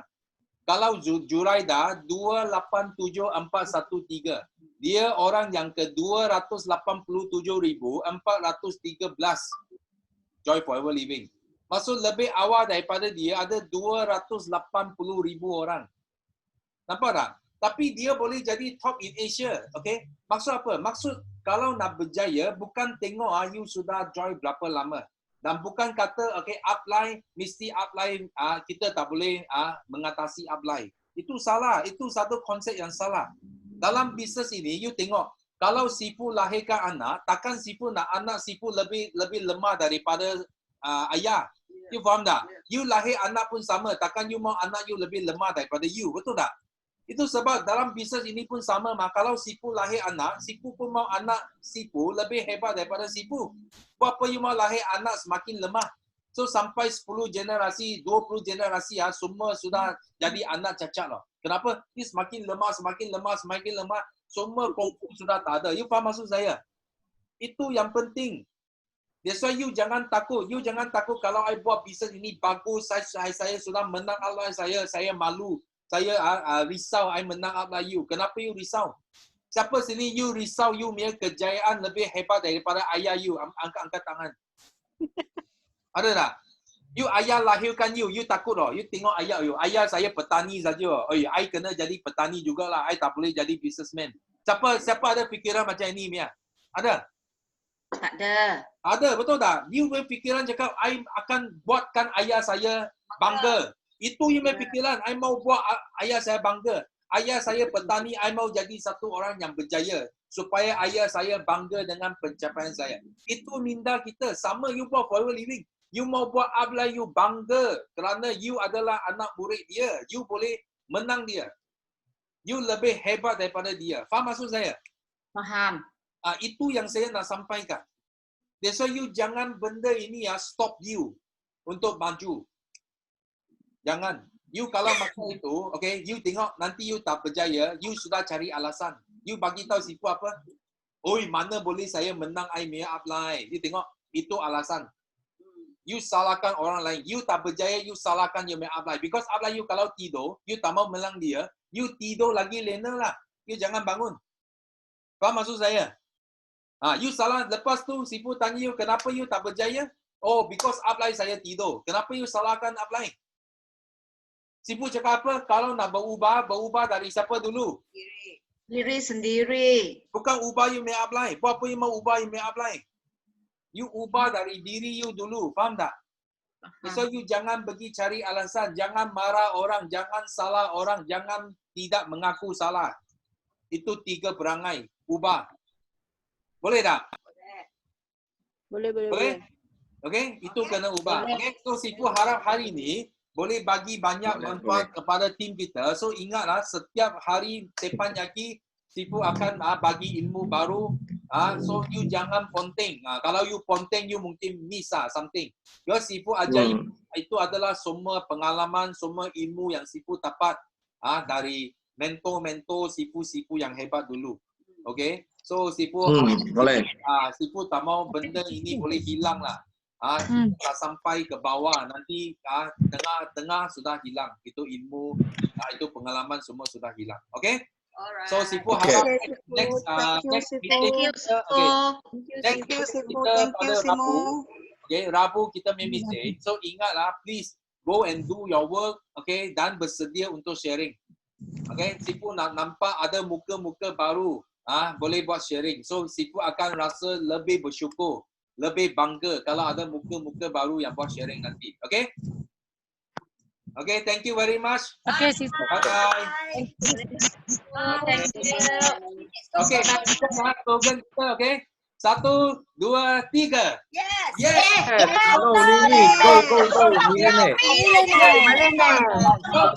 Kalau Juraida 287413. Dia orang yang ke 287,413 join Forever Living. Maksud lebih awal daripada dia ada 280,000 orang. Nampak tak? Tapi dia boleh jadi top in Asia. Okay? Maksud apa? Maksud kalau nak berjaya, bukan tengok you sudah join berapa lama. Dan bukan kata, okay, upline, mesti upline, kita tak boleh mengatasi upline. Itu salah. Itu satu konsep yang salah. Dalam bisnes ini, you tengok, kalau sifu lahirkan anak, takkan sifu nak anak sifu lebih lemah daripada ayah. You faham tak? You lahir anak pun sama, takkan you mau anak you lebih lemah daripada you. Betul tak? Itu sebab dalam bisnes ini pun sama. Kalau sifu lahir anak, sifu pun mau anak sifu lebih hebat daripada sifu. Buat apa you mau lahir anak semakin lemah? So sampai 10 generasi, 20 generasi semua sudah jadi anak cacat lah. Kenapa? Dia semakin lemah. Semua kongfu sudah tak ada. You faham maksud saya? Itu yang penting. That's why you jangan takut. You jangan takut kalau I buat bisnes ini bagus, saya sudah menang Allah saya malu. Saya risau I menang upline you. Kenapa you risau? Siapa sini you risau you punya kejayaan lebih hebat daripada ayah you? Angkat tangan. Ada tak? You ayah lahirkan you takut tak? You tengok ayah you. Ayah saya petani saja. Oh, I kena jadi petani jugalah. I tak boleh jadi businessman. Siapa ada fikiran macam ini Mia? Ada? Tak ada. Ada, betul tak? You berfikiran cakap I akan buatkan ayah saya bangga. Itu you punya fikiran. I mau buat ayah saya bangga. Ayah saya petani, I mau jadi satu orang yang berjaya. Supaya ayah saya bangga dengan pencapaian saya. Itu minda kita. Sama you buat Forever Living. You mau buat upline you bangga. Kerana you adalah anak murid dia. You boleh menang dia. You lebih hebat daripada dia. Faham maksud saya? Faham. Itu yang saya nak sampaikan. That's why you jangan benda ini stop you untuk maju. Jangan. You kalau macam itu, okay, you tengok nanti you tak berjaya, you sudah cari alasan. You bagi tahu sifu apa? Oi, mana boleh saya menang I punya upline? You tengok, itu alasan. You salahkan orang lain. You tak berjaya, you salahkan you punya upline. Because upline you kalau tidur, you tak mau menang dia, you tidur lagi lena lah. You jangan bangun. Faham maksud saya? You salah. Lepas tu, sifu tanya you, kenapa you tak berjaya? Oh, because upline saya tidur. Kenapa you salahkan upline? Sifu cakap apa? Kalau nak berubah dari siapa dulu? Diri sendiri. Bukan ubah you punya upline. Buat apa you mau ubah you punya upline? You ubah dari diri you dulu. Faham tak? So you jangan pergi cari alasan. Jangan marah orang. Jangan salah orang. Jangan tidak mengaku salah. Itu 3 perangai. Ubah. Boleh tak? Boleh. Okay? Itu kena ubah. Okay? So sifu harap hari ni boleh bagi banyak manfaat kepada tim kita. So ingatlah setiap hari Sepan Yaki sifu akan bagi ilmu baru. So you jangan ponteng. Kalau you ponteng you mungkin miss something. Because sifu ajar itu adalah semua pengalaman, semua ilmu yang sifu dapat dari mentor-mentor sifu-sifu yang hebat dulu. Okay? So sifu boleh. Sifu tak mau benda ini boleh hilang lah. Sampai ke bawah nanti tengah sudah hilang. Itu ilmu, itu pengalaman semua sudah hilang. Okay? Alright. So sifu harap next meeting Thank you Sifu. Okay, Rabu kita meeting. So ingatlah please go and do your work, okay, dan bersedia untuk sharing. Okay, sifu nak nampak ada muka-muka baru, boleh buat sharing. So sifu akan rasa lebih bersyukur, lebih bangga kalau ada muka-muka baru yang buat sharing nanti. Okay? Okay, thank you very much. Okay, sifu. Bye-bye. Thank you. Okay, slogan kita, okay? 1, 2, 3. Yes. Yes. Go Lily, go. Millionaire. Go.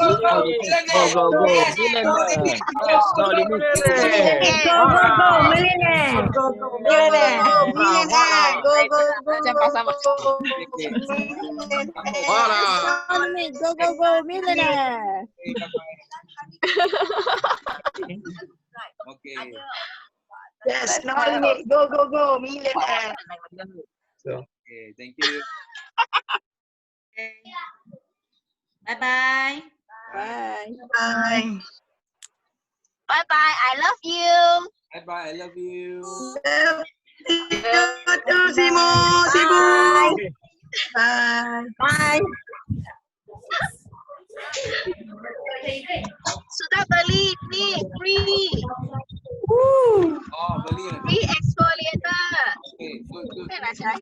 Okay. Yes, no limit. Go, millionaire. So, Okay, thank you. Bye-bye. Bye. Bye. Bye-bye. I love you. Bye-bye, I love you. Simo. Bye. Bye. Bye. Sudah beli ni free. Oh, beli. Free exfoliator. Okay, good, good. Kan Asai?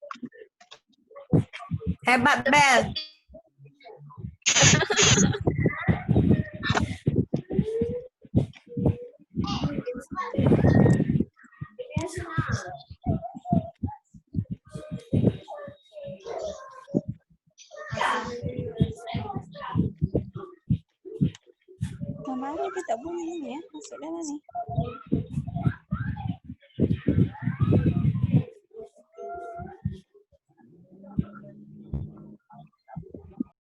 Hebat Bel. Kamera dia tak boleh ni ya. Masuk dalam ni.